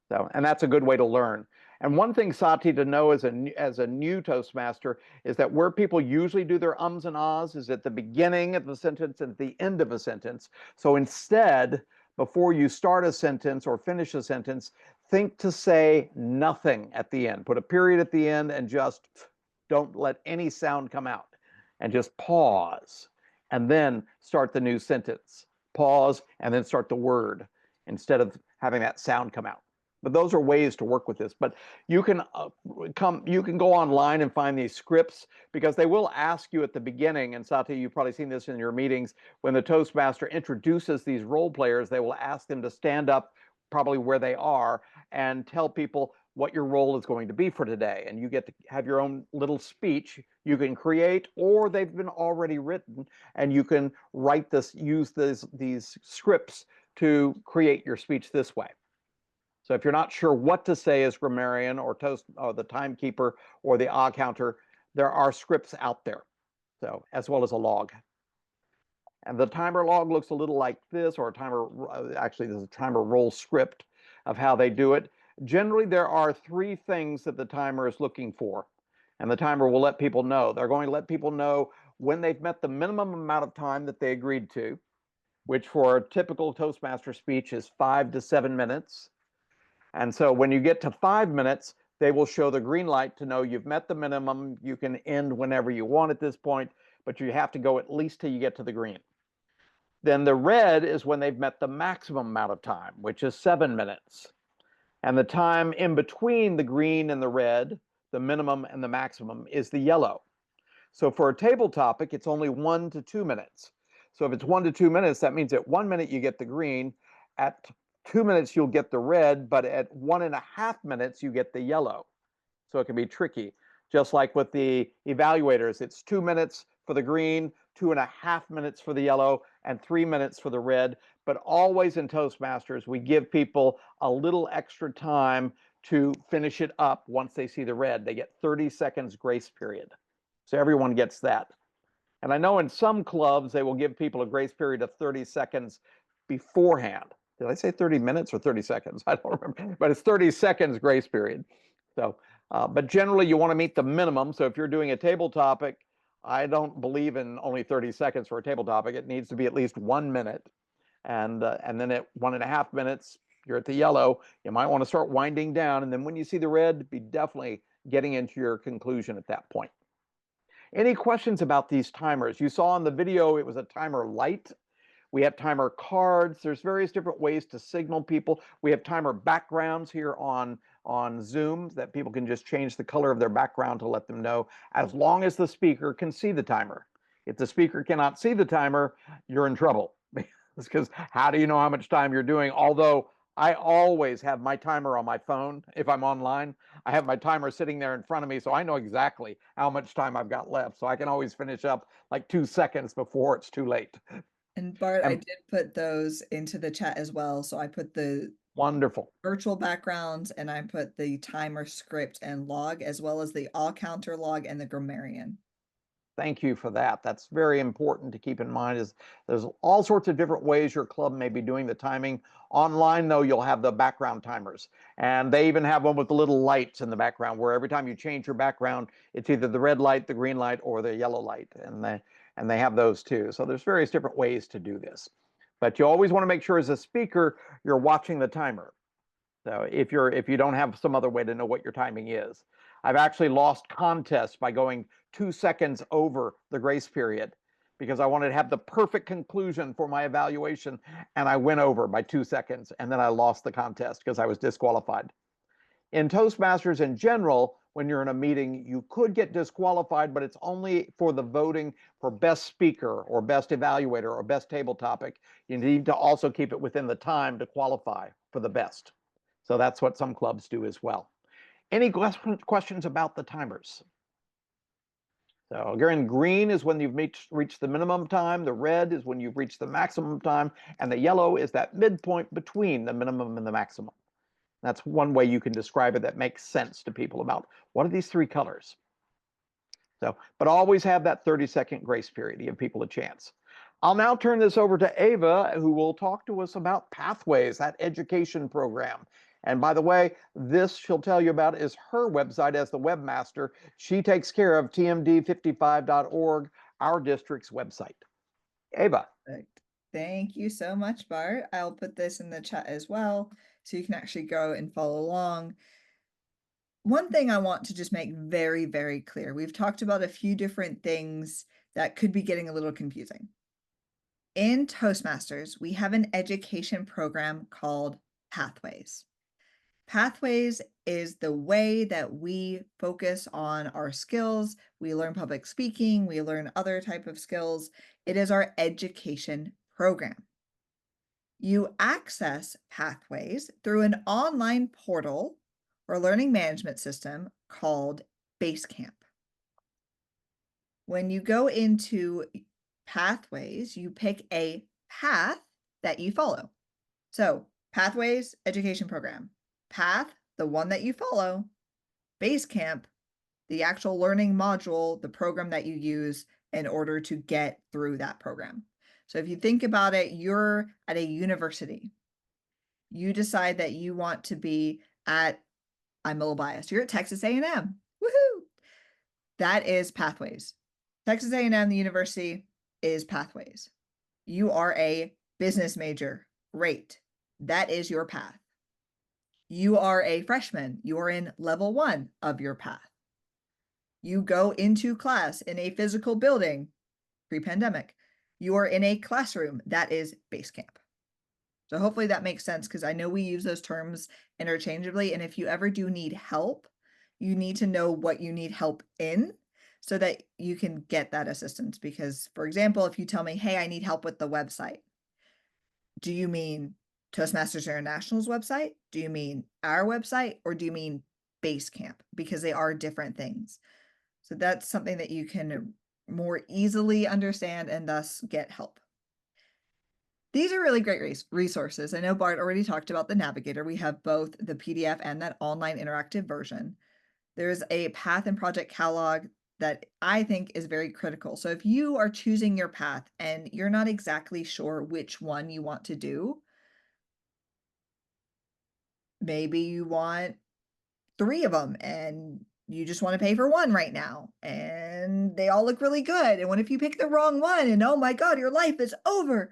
So, and that's a good way to learn. And one thing, Sati, to know as a new Toastmaster is that where people usually do their ums and ahs is at the beginning of the sentence and at the end of a sentence. So instead, before you start a sentence or finish a sentence, think to say nothing at the end. Put a period at the end and just don't let any sound come out. And just pause and then start the new sentence. Pause and then start the word instead of having that sound come out. But those are ways to work with this. But you can go online and find these scripts, because they will ask you at the beginning, and Sati, you've probably seen this in your meetings, when the Toastmaster introduces these role players, they will ask them to stand up probably where they are and tell people what your role is going to be for today. And you get to have your own little speech you can create, or they've been already written, and you can write this, use these scripts to create your speech this way. So if you're not sure what to say as grammarian or the timekeeper or the counter, there are scripts out there, so as well as a log. And the timer log looks a little like this, or a timer, actually there's a timer roll script of how they do it. Generally, there are 3 things that the timer is looking for, and the timer will let people know. They're going to let people know when they've met the minimum amount of time that they agreed to, which for a typical Toastmaster speech is 5 to 7 minutes. And so when you get to 5 minutes, they will show the green light to know you've met the minimum. You can end whenever you want at this point, but you have to go at least till you get to the green. Then the red is when they've met the maximum amount of time, which is 7 minutes. And the time in between the green and the red, the minimum and the maximum, is the yellow. So for a table topic, it's only 1 to 2 minutes. So if it's 1 to 2 minutes, that means at 1 minute you get the green, at 2 minutes you'll get the red, but at 1.5 minutes you get the yellow. So it can be tricky. Just like with the evaluators, it's 2 minutes for the green, 2.5 minutes for the yellow, and 3 minutes for the red. But always in Toastmasters, we give people a little extra time to finish it up once they see the red. They get 30 seconds grace period. So everyone gets that. And I know in some clubs, they will give people a grace period of 30 seconds beforehand. Did I say 30 minutes or 30 seconds? I don't remember, but it's 30 seconds grace period. So, but generally you want to meet the minimum. So if you're doing a table topic, I don't believe in only 30 seconds for a table topic. It needs to be at least 1 minute. And then at 1.5 minutes, you're at the yellow. You might want to start winding down. And then when you see the red, be definitely getting into your conclusion at that point. Any questions about these timers? You saw in the video, it was a timer light. We have timer cards. There's various different ways to signal people. We have timer backgrounds here on Zoom that people can just change the color of their background to let them know, as long as the speaker can see the timer. If the speaker cannot see the timer, you're in trouble. Because how do you know how much time you're doing? Although I always have my timer on my phone. If I'm online, I have my timer sitting there in front of me, so I know exactly how much time I've got left. So I can always finish up like 2 seconds before it's too late. And Bart, I And did put those into the chat as well. So I put the wonderful. virtual backgrounds and I put the timer script and log, as well as the all counter log and the grammarian. Thank you for that. That's very important to keep in mind. Is there's all sorts of different ways your club may be doing the timing. Online, though, you'll have the background timers. And they even have one with the little lights in the background where every time you change your background, it's either the red light, the green light, or the yellow light. And they have those too. So there's various different ways to do this. But you always want to make sure as a speaker, you're watching the timer. So if you don't have some other way to know what your timing is. I've actually lost contests by going 2 seconds over the grace period because I wanted to have the perfect conclusion for my evaluation, and I went over by 2 seconds, and then I lost the contest because I was disqualified. In Toastmasters in general, when you're in a meeting, you could get disqualified, but it's only for the voting for best speaker or best evaluator or best table topic. You need to also keep it within the time to qualify for the best. So that's what some clubs do as well. Any questions about the timers? So again, green is when you've reached the minimum time, the red is when you've reached the maximum time, and the yellow is that midpoint between the minimum and the maximum. That's one way you can describe it that makes sense to people about what are these 3 colors. So, but always have that 30-second grace period to give people a chance. I'll now turn this over to Ava, who will talk to us about Pathways, that education program. And by the way, this she'll tell you about is her website as the webmaster. She takes care of tmd55.org, our district's website. Ava. Perfect. Thank you so much, Bart. I'll put this in the chat as well, so you can actually go and follow along. One thing I want to just make very, very clear. We've talked about a few different things that could be getting a little confusing. In Toastmasters, we have an education program called Pathways. Pathways is the way that we focus on our skills. We learn public speaking, we learn other type of skills. It is our education program. You access Pathways through an online portal or learning management system called Basecamp. When you go into Pathways, you pick a path that you follow. So Pathways education program. Path, the one that you follow. Basecamp, the actual learning module, the program that you use in order to get through that program. So if you think about it, you're at a university. You decide that you want to be at, I'm a little biased, you're at Texas A&M. Woohoo! That is Pathways. Texas A&M, the university, is Pathways. You are a business major. Great. That is your path. You are a freshman. You are in level 1 of your path. You go into class in a physical building, pre-pandemic. You are in a classroom. That is Basecamp. So hopefully that makes sense, because I know we use those terms interchangeably. And if you ever do need help, you need to know what you need help in so that you can get that assistance. Because, for example, if you tell me, hey, I need help with the website, do you mean Toastmasters International's website? Do you mean our website? Or do you mean Basecamp? Because they are different things. So that's something that you can more easily understand and thus get help. These are really great resources. I know Bart already talked about the Navigator. We have both the PDF and that online interactive version. There's a path and project catalog that I think is very critical. So if you are choosing your path and you're not exactly sure which one you want to do, maybe you want 3 of them and you just want to pay for one right now and they all look really good. And what if you pick the wrong one and oh my God, your life is over?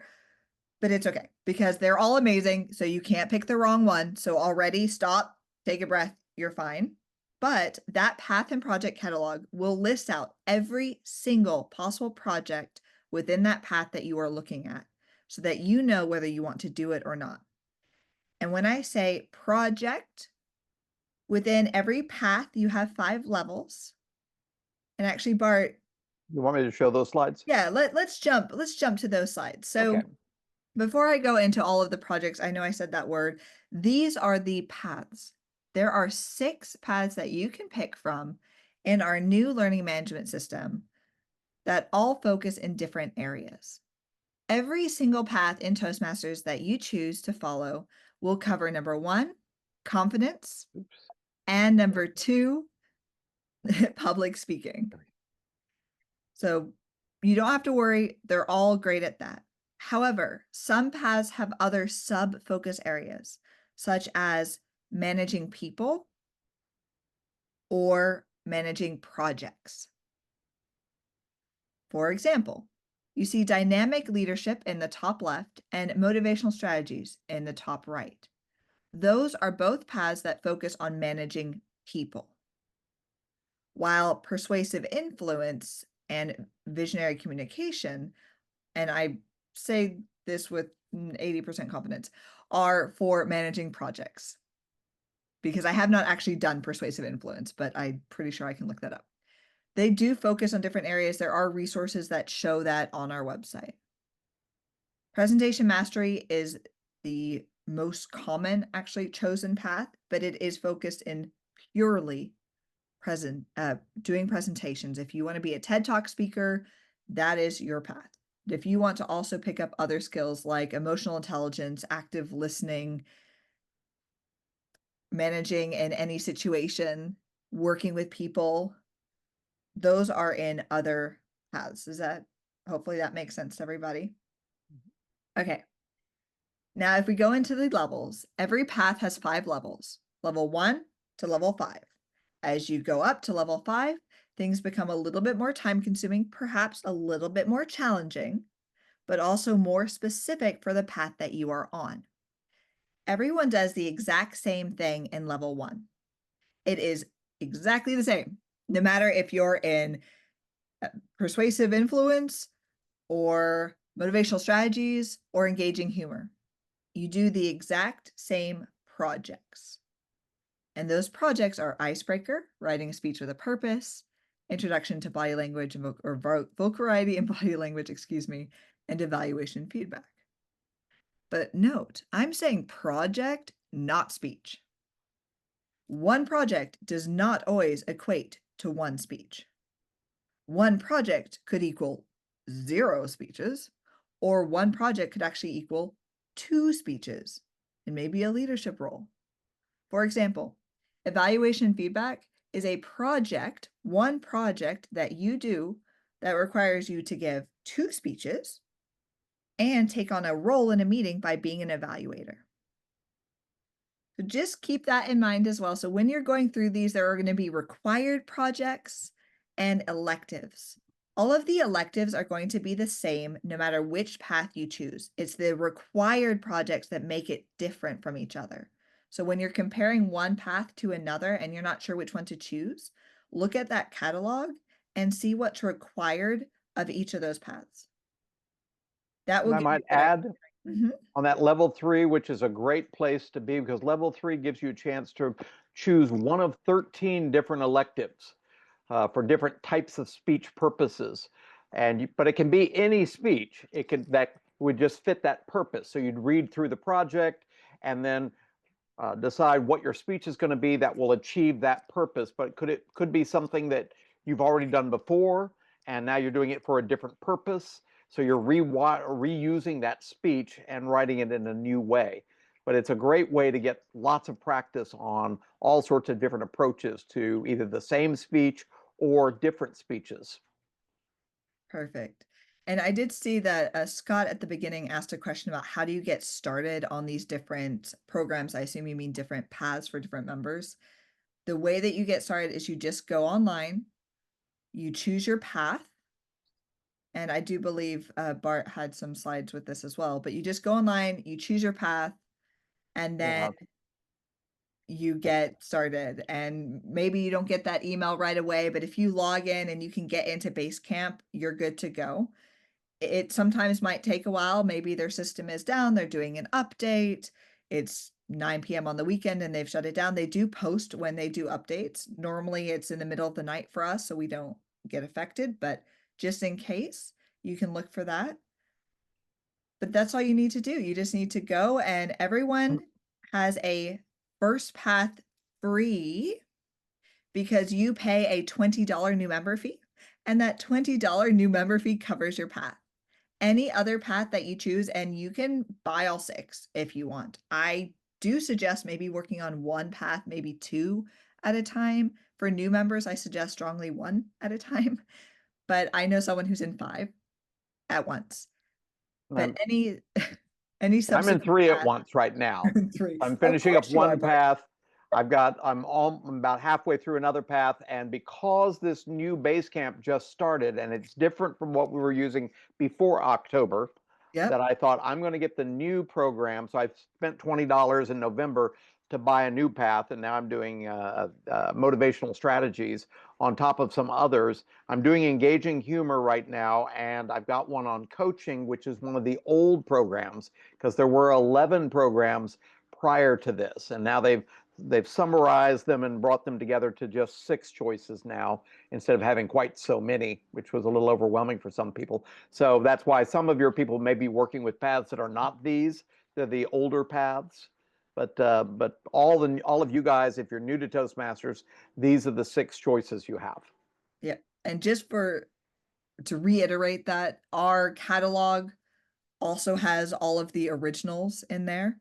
But it's okay because they're all amazing. So you can't pick the wrong one. So already stop, take a breath, you're fine. But that path and project catalog will list out every single possible project within that path that you are looking at. so that you know whether you want to do it or not. And when I say project, within every path, you have 5 levels. And actually, Bart, You want me to show those slides? yeah, let's jump to those slides. So Okay. before I go into all of the projects, I know I said that word. These are the paths. There are 6 paths that you can pick from in our new learning management system that all focus in different areas. Every single path in Toastmasters that you choose to follow will cover number 1, confidence, Oops. and number 2, public speaking. So you don't have to worry, they're all great at that. However, some paths have other sub-focus areas, such as managing people or managing projects. For example, you see dynamic leadership in the top left and motivational strategies in the top right. Those are both paths that focus on managing people. While persuasive influence and visionary communication, and I say this with 80% confidence, are for managing projects. Because I have not actually done persuasive influence, but I'm pretty sure I can look that up. They do focus on different areas. There are resources that show that on our website. Presentation mastery is the most common actually chosen path, but it is focused in purely doing presentations. If you want to be a TED Talk speaker, that is your path. If you want to also pick up other skills like emotional intelligence, active listening, managing in any situation, working with people, those are in other paths. Hopefully that makes sense to everybody? Okay. Now, if we go into the levels, every path has 5 levels, level 1 to level 5. As you go up to level 5, things become a little bit more time consuming, perhaps a little bit more challenging, but also more specific for the path that you are on. Everyone does the exact same thing in level 1. It is exactly the same, no matter if you're in persuasive influence or motivational strategies or engaging humor. You do the exact same projects. And those projects are icebreaker, writing a speech with a purpose, introduction to body language or vocal variety and body language, and evaluation feedback. But note, I'm saying project, not speech. One project does not always equate to one speech. One project could equal 0 speeches, or one project could actually equal 2 speeches and maybe a leadership role. For example, evaluation feedback is one project that you do that requires you to give 2 speeches and take on a role in a meeting by being an evaluator. So just keep that in mind as well. So when you're going through these, there are going to be required projects and electives. All of the electives are going to be the same no matter which path you choose. It's the required projects that make it different from each other. So when you're comparing one path to another and you're not sure which one to choose, look at that catalog and see what's required of each of those paths. That will And I give you might a good idea. add on that level 3, which is a great place to be because level 3 gives you a chance to choose one of 13 different electives for different types of speech purposes. But it can be any speech. That would just fit that purpose. So you'd read through the project and then decide what your speech is going to be that will achieve that purpose. But it could be something that you've already done before, and now you're doing it for a different purpose. So you're reusing that speech and writing it in a new way. But it's a great way to get lots of practice on all sorts of different approaches to either the same speech or different speeches. Perfect. And I did see that Scott at the beginning asked a question about how do you get started on these different programs? I assume you mean different paths for different members. The way that you get started is you just go online, you choose your path. And I do believe Bart had some slides with this as well, but you just go online, you choose your path, and then you get started. And maybe you don't get that email right away, but if you log in and you can get into Basecamp, you're good to go. it sometimes might take a while. Maybe their system is down, they're doing an update. It's 9 p.m. on the weekend and they've shut it down. They do post when they do updates. Normally it's in the middle of the night for us, so we don't get affected, but just in case, you can look for that. But that's all you need to do. You just need to go, and everyone has a first path free because you pay a $20 new member fee, and that $20 new member fee covers your path. Any other path that you choose, and you can buy all 6 if you want. I do suggest maybe working on one path, maybe 2 at a time. For new members, I suggest strongly 1 at a time, but I know someone who's in 5 at once. But any I'm in subsequent 3 at path, once right now. you're in 3. I'm Of finishing up course you are, one buddy. path. I'm about halfway through another path, and because this new base camp just started and it's different from what we were using before October, Yep. that I thought I'm going to get the new program. So I spent $20 in November to buy a new path, and now I'm doing motivational strategies on top of some others. I'm doing engaging humor right now, and I've got one on coaching, which is one of the old programs, because there were 11 programs prior to this, and now they've summarized them and brought them together to just 6 choices now, instead of having quite so many, which was a little overwhelming for some people. So that's why some of your people may be working with paths that are not these. They're the older paths. But all of you guys, if you're new to Toastmasters, these are the 6 choices you have. Yeah. And just to reiterate that, our catalog also has all of the originals in there.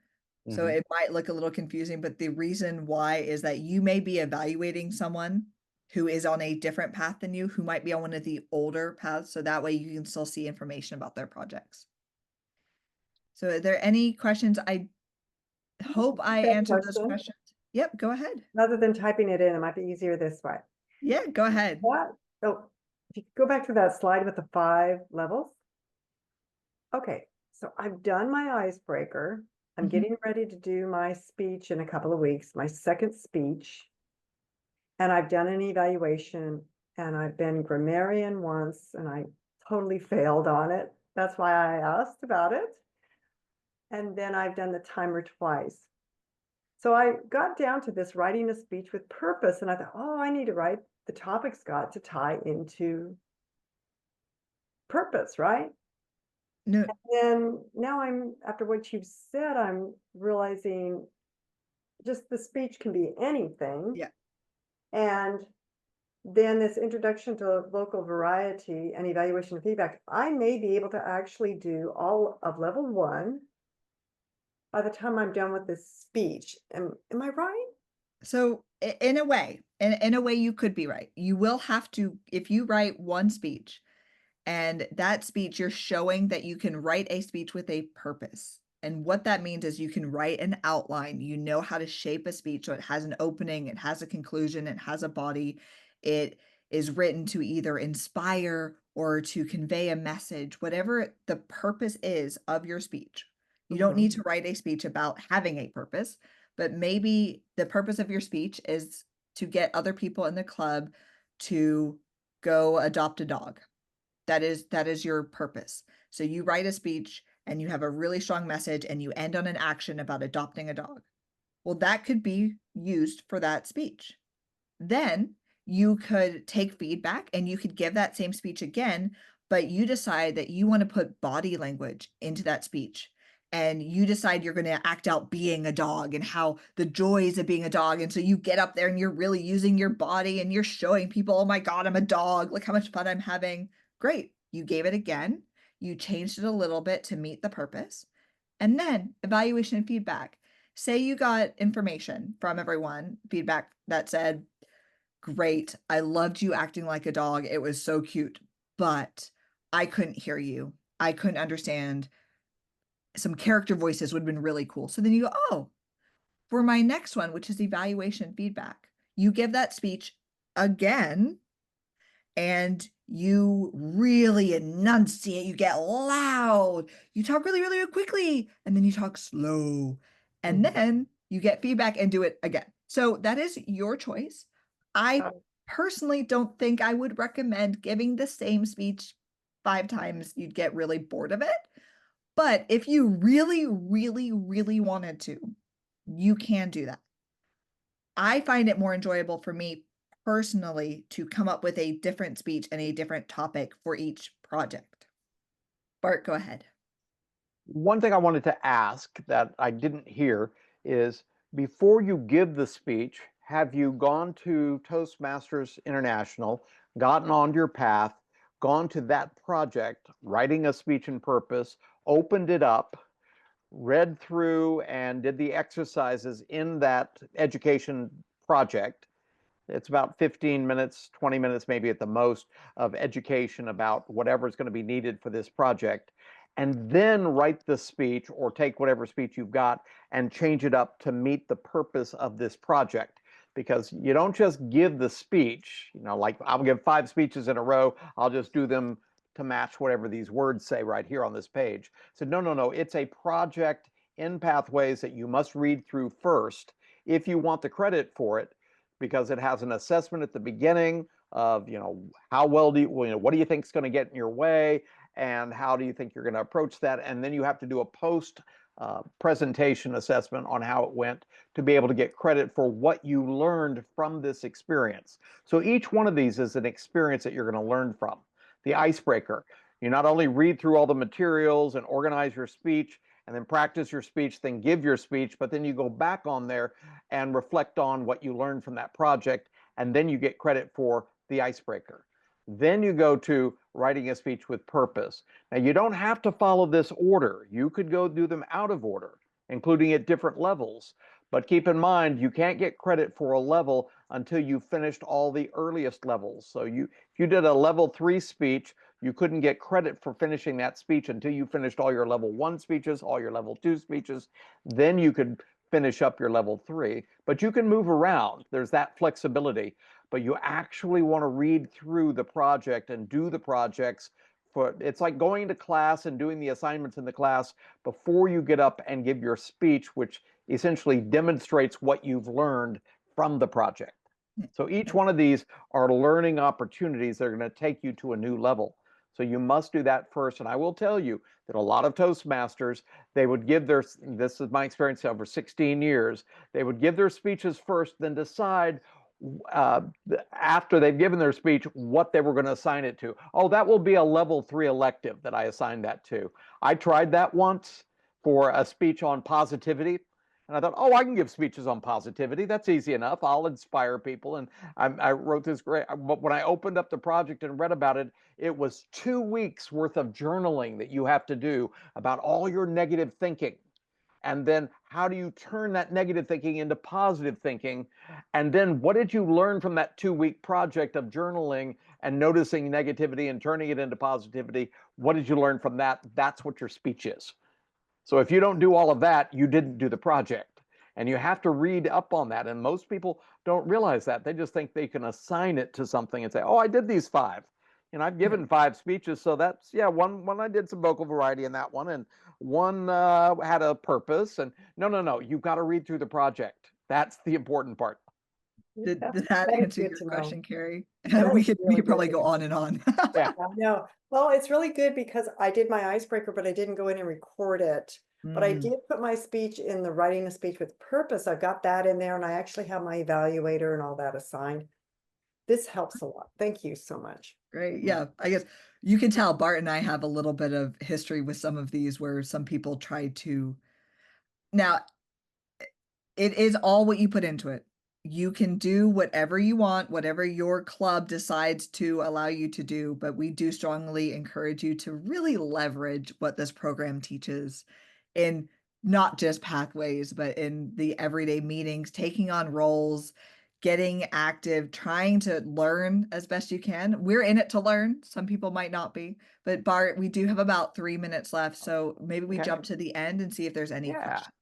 So Mhm. it might look a little confusing, but the reason why is that you may be evaluating someone who is on a different path than you, who might be on one of the older paths. So that way you can still see information about their projects. So are there any questions? I hope I got a answered those question. questions. Yep, go ahead. Rather than typing it in, it might be easier this way. Yeah, go ahead. What? Oh, if you go back to that slide with the 5 levels. Okay, so I've done my icebreaker. I'm Mhm. getting ready to do my speech in a couple of weeks, my second speech. And I've done an evaluation, and I've been grammarian once, and I totally failed on it. That's why I asked about it. And then I've done the timer twice. So I got down to this writing a speech with purpose, and I thought, oh, I need to write the topics got to tie into purpose, right? No, And now after what you've said, I'm realizing just the speech can be anything. yeah. And then this introduction to local variety and evaluation and feedback, I may be able to actually do all of level 1 by the time I'm done with this speech. Am I right? So in a way, in a way you could be right. You will have to, if you write one speech and that speech, you're showing that you can write a speech with a purpose. And what that means is you can write an outline, you know how to shape a speech so it has an opening, it has a conclusion, it has a body. It is written to either inspire or to convey a message, whatever the purpose is of your speech. You don't need to write a speech about having a purpose, but maybe the purpose of your speech is to get other people in the club to go adopt a dog. That is your purpose. So you write a speech and you have a really strong message and you end on an action about adopting a dog. Well, that could be used for that speech. Then you could take feedback and you could give that same speech again, but you decide that you want to put body language into that speech. And you decide you're going to act out being a dog and how the joys of being a dog. And so you get up there and you're really using your body and you're showing people, oh my God, I'm a dog. Look how much fun I'm having. Great. You gave it again. You changed it a little bit to meet the purpose. And then evaluation and feedback. Say you got information from everyone, feedback that said, great, I loved you acting like a dog. It was so cute, but I couldn't hear you. I couldn't understand. Some character voices would have been really cool. So then you go, oh, for my next one, which is evaluation feedback, you give that speech again and you really enunciate, you get loud, you talk really, really quickly, and then you talk slow, and then you get feedback and do it again. So that is your choice. I personally don't think I would recommend giving the same speech 5 times, you'd get really bored of it. But if you really, really, really wanted to, you can do that. I find it more enjoyable for me personally to come up with a different speech and a different topic for each project. Bart, go ahead. One thing I wanted to ask that I didn't hear is, before you give the speech, have you gone to Toastmasters International, gotten on your path, gone to that project, writing a speech and purpose, opened it up, read through and did the exercises in that education project? It's about 15 minutes, 20 minutes maybe at the most of education about whatever is going to be needed for this project. And then write the speech or take whatever speech you've got and change it up to meet the purpose of this project. Because you don't just give the speech, like I'll give 5 speeches in a row, I'll just do them to match whatever these words say right here on this page. So no, it's a project in Pathways that you must read through first if you want the credit for it, because it has an assessment at the beginning of, how well do you, what do you think is going to get in your way, and how do you think you're going to approach that? And then you have to do a post presentation assessment on how it went to be able to get credit for what you learned from this experience. So each one of these is an experience that you're going to learn from. The icebreaker, you not only read through all the materials and organize your speech and then practice your speech, then give your speech, but then you go back on there and reflect on what you learned from that project, and then you get credit for the icebreaker. Then you go to writing a speech with purpose. Now, you don't have to follow this order. You could go do them out of order, including at different levels. But keep in mind, you can't get credit for a level until you've finished all the earliest levels. So if you did a level 3 speech, you couldn't get credit for finishing that speech until you finished all your level 1 speeches, all your level 2 speeches. Then you could finish up your level 3. But you can move around. There's that flexibility. But you actually want to read through the project and do the projects. It's like going to class and doing the assignments in the class before you get up and give your speech, which essentially demonstrates what you've learned from the project. So each one of these are learning opportunities that are going to take you to a new level. So you must do that first. And I will tell you that a lot of Toastmasters, they would give this is my experience over 16 years, they would give their speeches first, then decide after they've given their speech what they were going to assign it to. Oh, that will be a level 3 elective that I assigned that to. I tried that once for a speech on positivity. And I thought, oh, I can give speeches on positivity. That's easy enough. I'll inspire people. And I wrote this great, but when I opened up the project and read about it, it was 2 weeks worth of journaling that you have to do about all your negative thinking. And then how do you turn that negative thinking into positive thinking? And then what did you learn from that 2-week project of journaling and noticing negativity and turning it into positivity? What did you learn from that? That's what your speech is. So if you don't do all of that, you didn't do the project. And you have to read up on that. And most people don't realize that. They just think they can assign it to something and say, oh, I did these 5. And I've given 5 speeches. So that's, one I did some vocal variety in that one. And one had a purpose. And no, you've got to read through the project. That's the important part. Did That that is answer good your to know. question, Carrie? That We is could really probably good. go on and on. Yeah. I know. Well, it's really good because I did my icebreaker, but I didn't go in and record it. But I Mm. did put my speech in the writing a speech with purpose. I've got that in there, and I actually have my evaluator and all that assigned. This helps a lot. Thank you so much. Great. Yeah, I guess you can tell Bart and I have a little bit of history with some of these where some people try to. Now, it is all what you put into it. You can do whatever you want, whatever your club decides to allow you to do, but we do strongly encourage you to really leverage what this program teaches in not just pathways, but in the everyday meetings, taking on roles, getting active, trying to learn as best you can. We're in it to learn. Some people might not be, but Bart, we do have about 3 minutes left. So maybe we Okay. jump to the end and see if there's any Yeah. questions.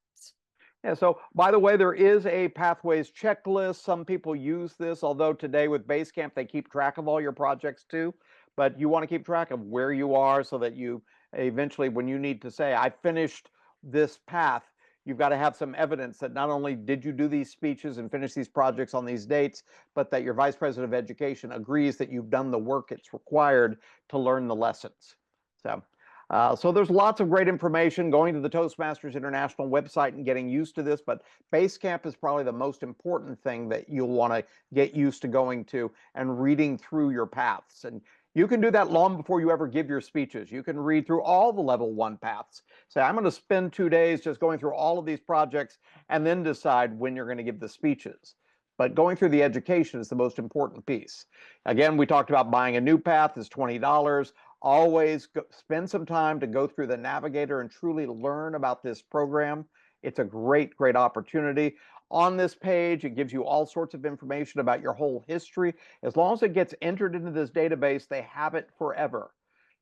Yeah, so by the way, there is a Pathways checklist. Some people use this, although today with Basecamp, they keep track of all your projects too. But you want to keep track of where you are so that you eventually, when you need to say, I finished this path, you've got to have some evidence that not only did you do these speeches and finish these projects on these dates, but that your vice president of education agrees that you've done the work it's required to learn the lessons. So there's lots of great information going to the Toastmasters International website and getting used to this, but Basecamp is probably the most important thing that you'll want to get used to going to and reading through your paths. And you can do that long before you ever give your speeches. You can read through all the level 1 paths. Say, I'm going to spend 2 days just going through all of these projects and then decide when you're going to give the speeches. But going through the education is the most important piece. Again, we talked about buying a new path is $20. Always spend some time to go through the Navigator and truly learn about this program. It's a great, great opportunity. On this page, it gives you all sorts of information about your whole history. As long as it gets entered into this database, they have it forever.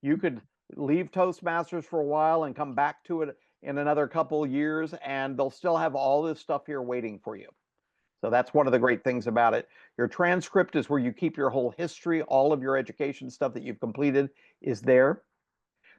You could leave Toastmasters for a while and come back to it in another couple years, and they'll still have all this stuff here waiting for you. So that's one of the great things about it. Your transcript is where you keep your whole history. All of your education stuff that you've completed is there.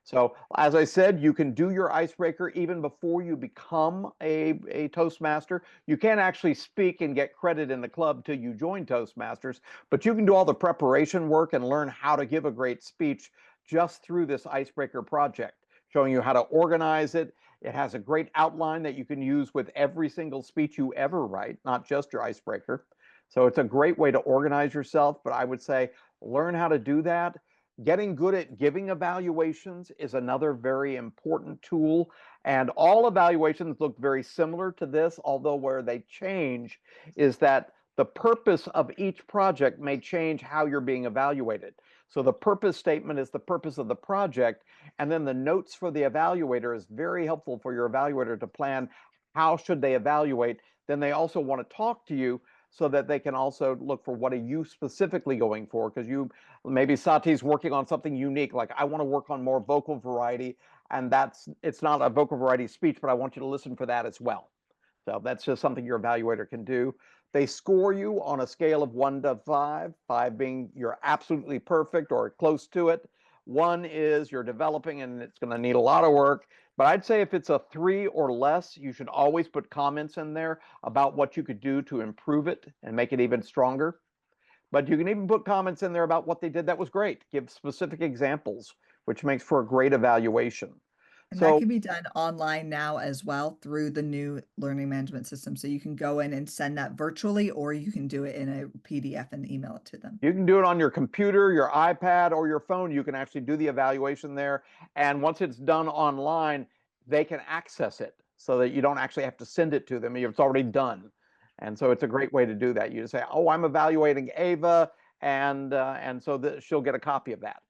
So as I said, you can do your icebreaker even before you become a Toastmaster. You can't actually speak and get credit in the club till you join Toastmasters, but you can do all the preparation work and learn how to give a great speech just through this icebreaker project, showing you how to organize it. It has a great outline that you can use with every single speech you ever write, not just your icebreaker. So it's a great way to organize yourself, but I would say learn how to do that. Getting good at giving evaluations is another very important tool. And all evaluations look very similar to this, although where they change is that the purpose of each project may change how you're being evaluated. So the purpose statement is the purpose of the project, and then the notes for the evaluator is very helpful for your evaluator to plan how should they evaluate. Then they also want to talk to you so that they can also look for what are you specifically going for, because you maybe Sati's working on something unique, like I want to work on more vocal variety, and it's not a vocal variety speech, but I want you to listen for that as well. So that's just something your evaluator can do. They score you on a scale of 1 to 5, 5 being you're absolutely perfect or close to it. 1 is you're developing and it's going to need a lot of work. But I'd say if it's a 3 or less, you should always put comments in there about what you could do to improve it and make it even stronger. But you can even put comments in there about what they did that was great. Give specific examples, which makes for a great evaluation. And So that can be done online now as well through the new learning management system. So you can go in and send that virtually, or you can do it in a PDF and email it to them. you can do it on your computer, your iPad, or your phone. You can actually do the evaluation there. And once it's done online, they can access it so that you don't actually have to send it to them. It's already done. And so it's a great way to do that. You just say, oh, I'm evaluating Ava, and so that she'll get a copy of that.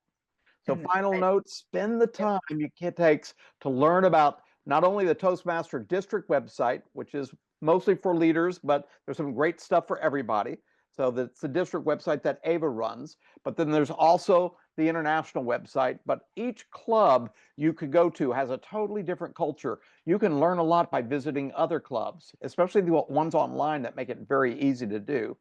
So And final note, spend the time it takes to learn about not only the Toastmaster district website, which is mostly for leaders, but there's some great stuff for everybody. So that's the district website that Ava runs, but then there's also the international website. But each club you could go to has a totally different culture. You can learn a lot by visiting other clubs, especially the ones online that make it very easy to do.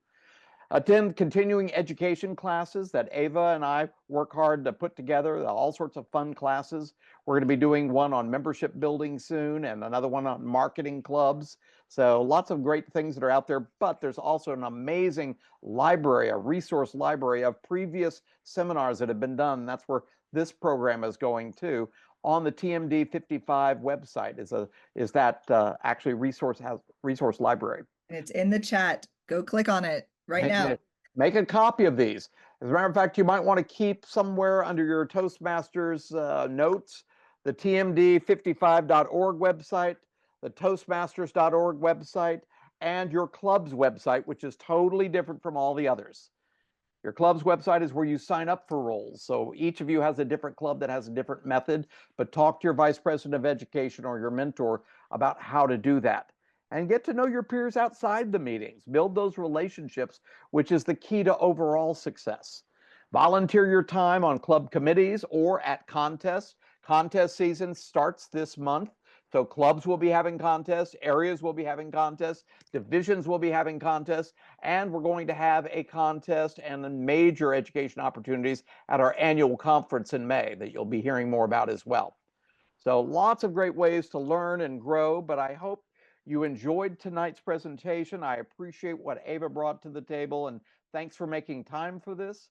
Attend continuing education classes that Ava and I work hard to put together, all sorts of fun classes. We're going to be doing one on membership building soon and another one on marketing clubs. So lots of great things that are out there, but there's also an amazing library, a resource library of previous seminars that have been done. That's where this program is going to. On the TMD 55 website is that actually resource library. And it's in the chat. Go click on it right now. Make a copy of these. As a matter of fact, you might want to keep somewhere under your Toastmasters notes, the TMD55.org website, the Toastmasters.org website, and your club's website, which is totally different from all the others. Your club's website is where you sign up for roles. So each of you has a different club that has a different method, but talk to your vice president of education or your mentor about how to do that. And get to know your peers outside the meetings. Build those relationships, which is the key to overall success. Volunteer your time on club committees or at contests. Contest season starts this month. So clubs will be having contests, areas will be having contests, divisions will be having contests, and we're going to have a contest and major education opportunities at our annual conference in May that you'll be hearing more about as well. So lots of great ways to learn and grow, but I hope you enjoyed tonight's presentation. I appreciate what Ava brought to the table, and thanks for making time for this.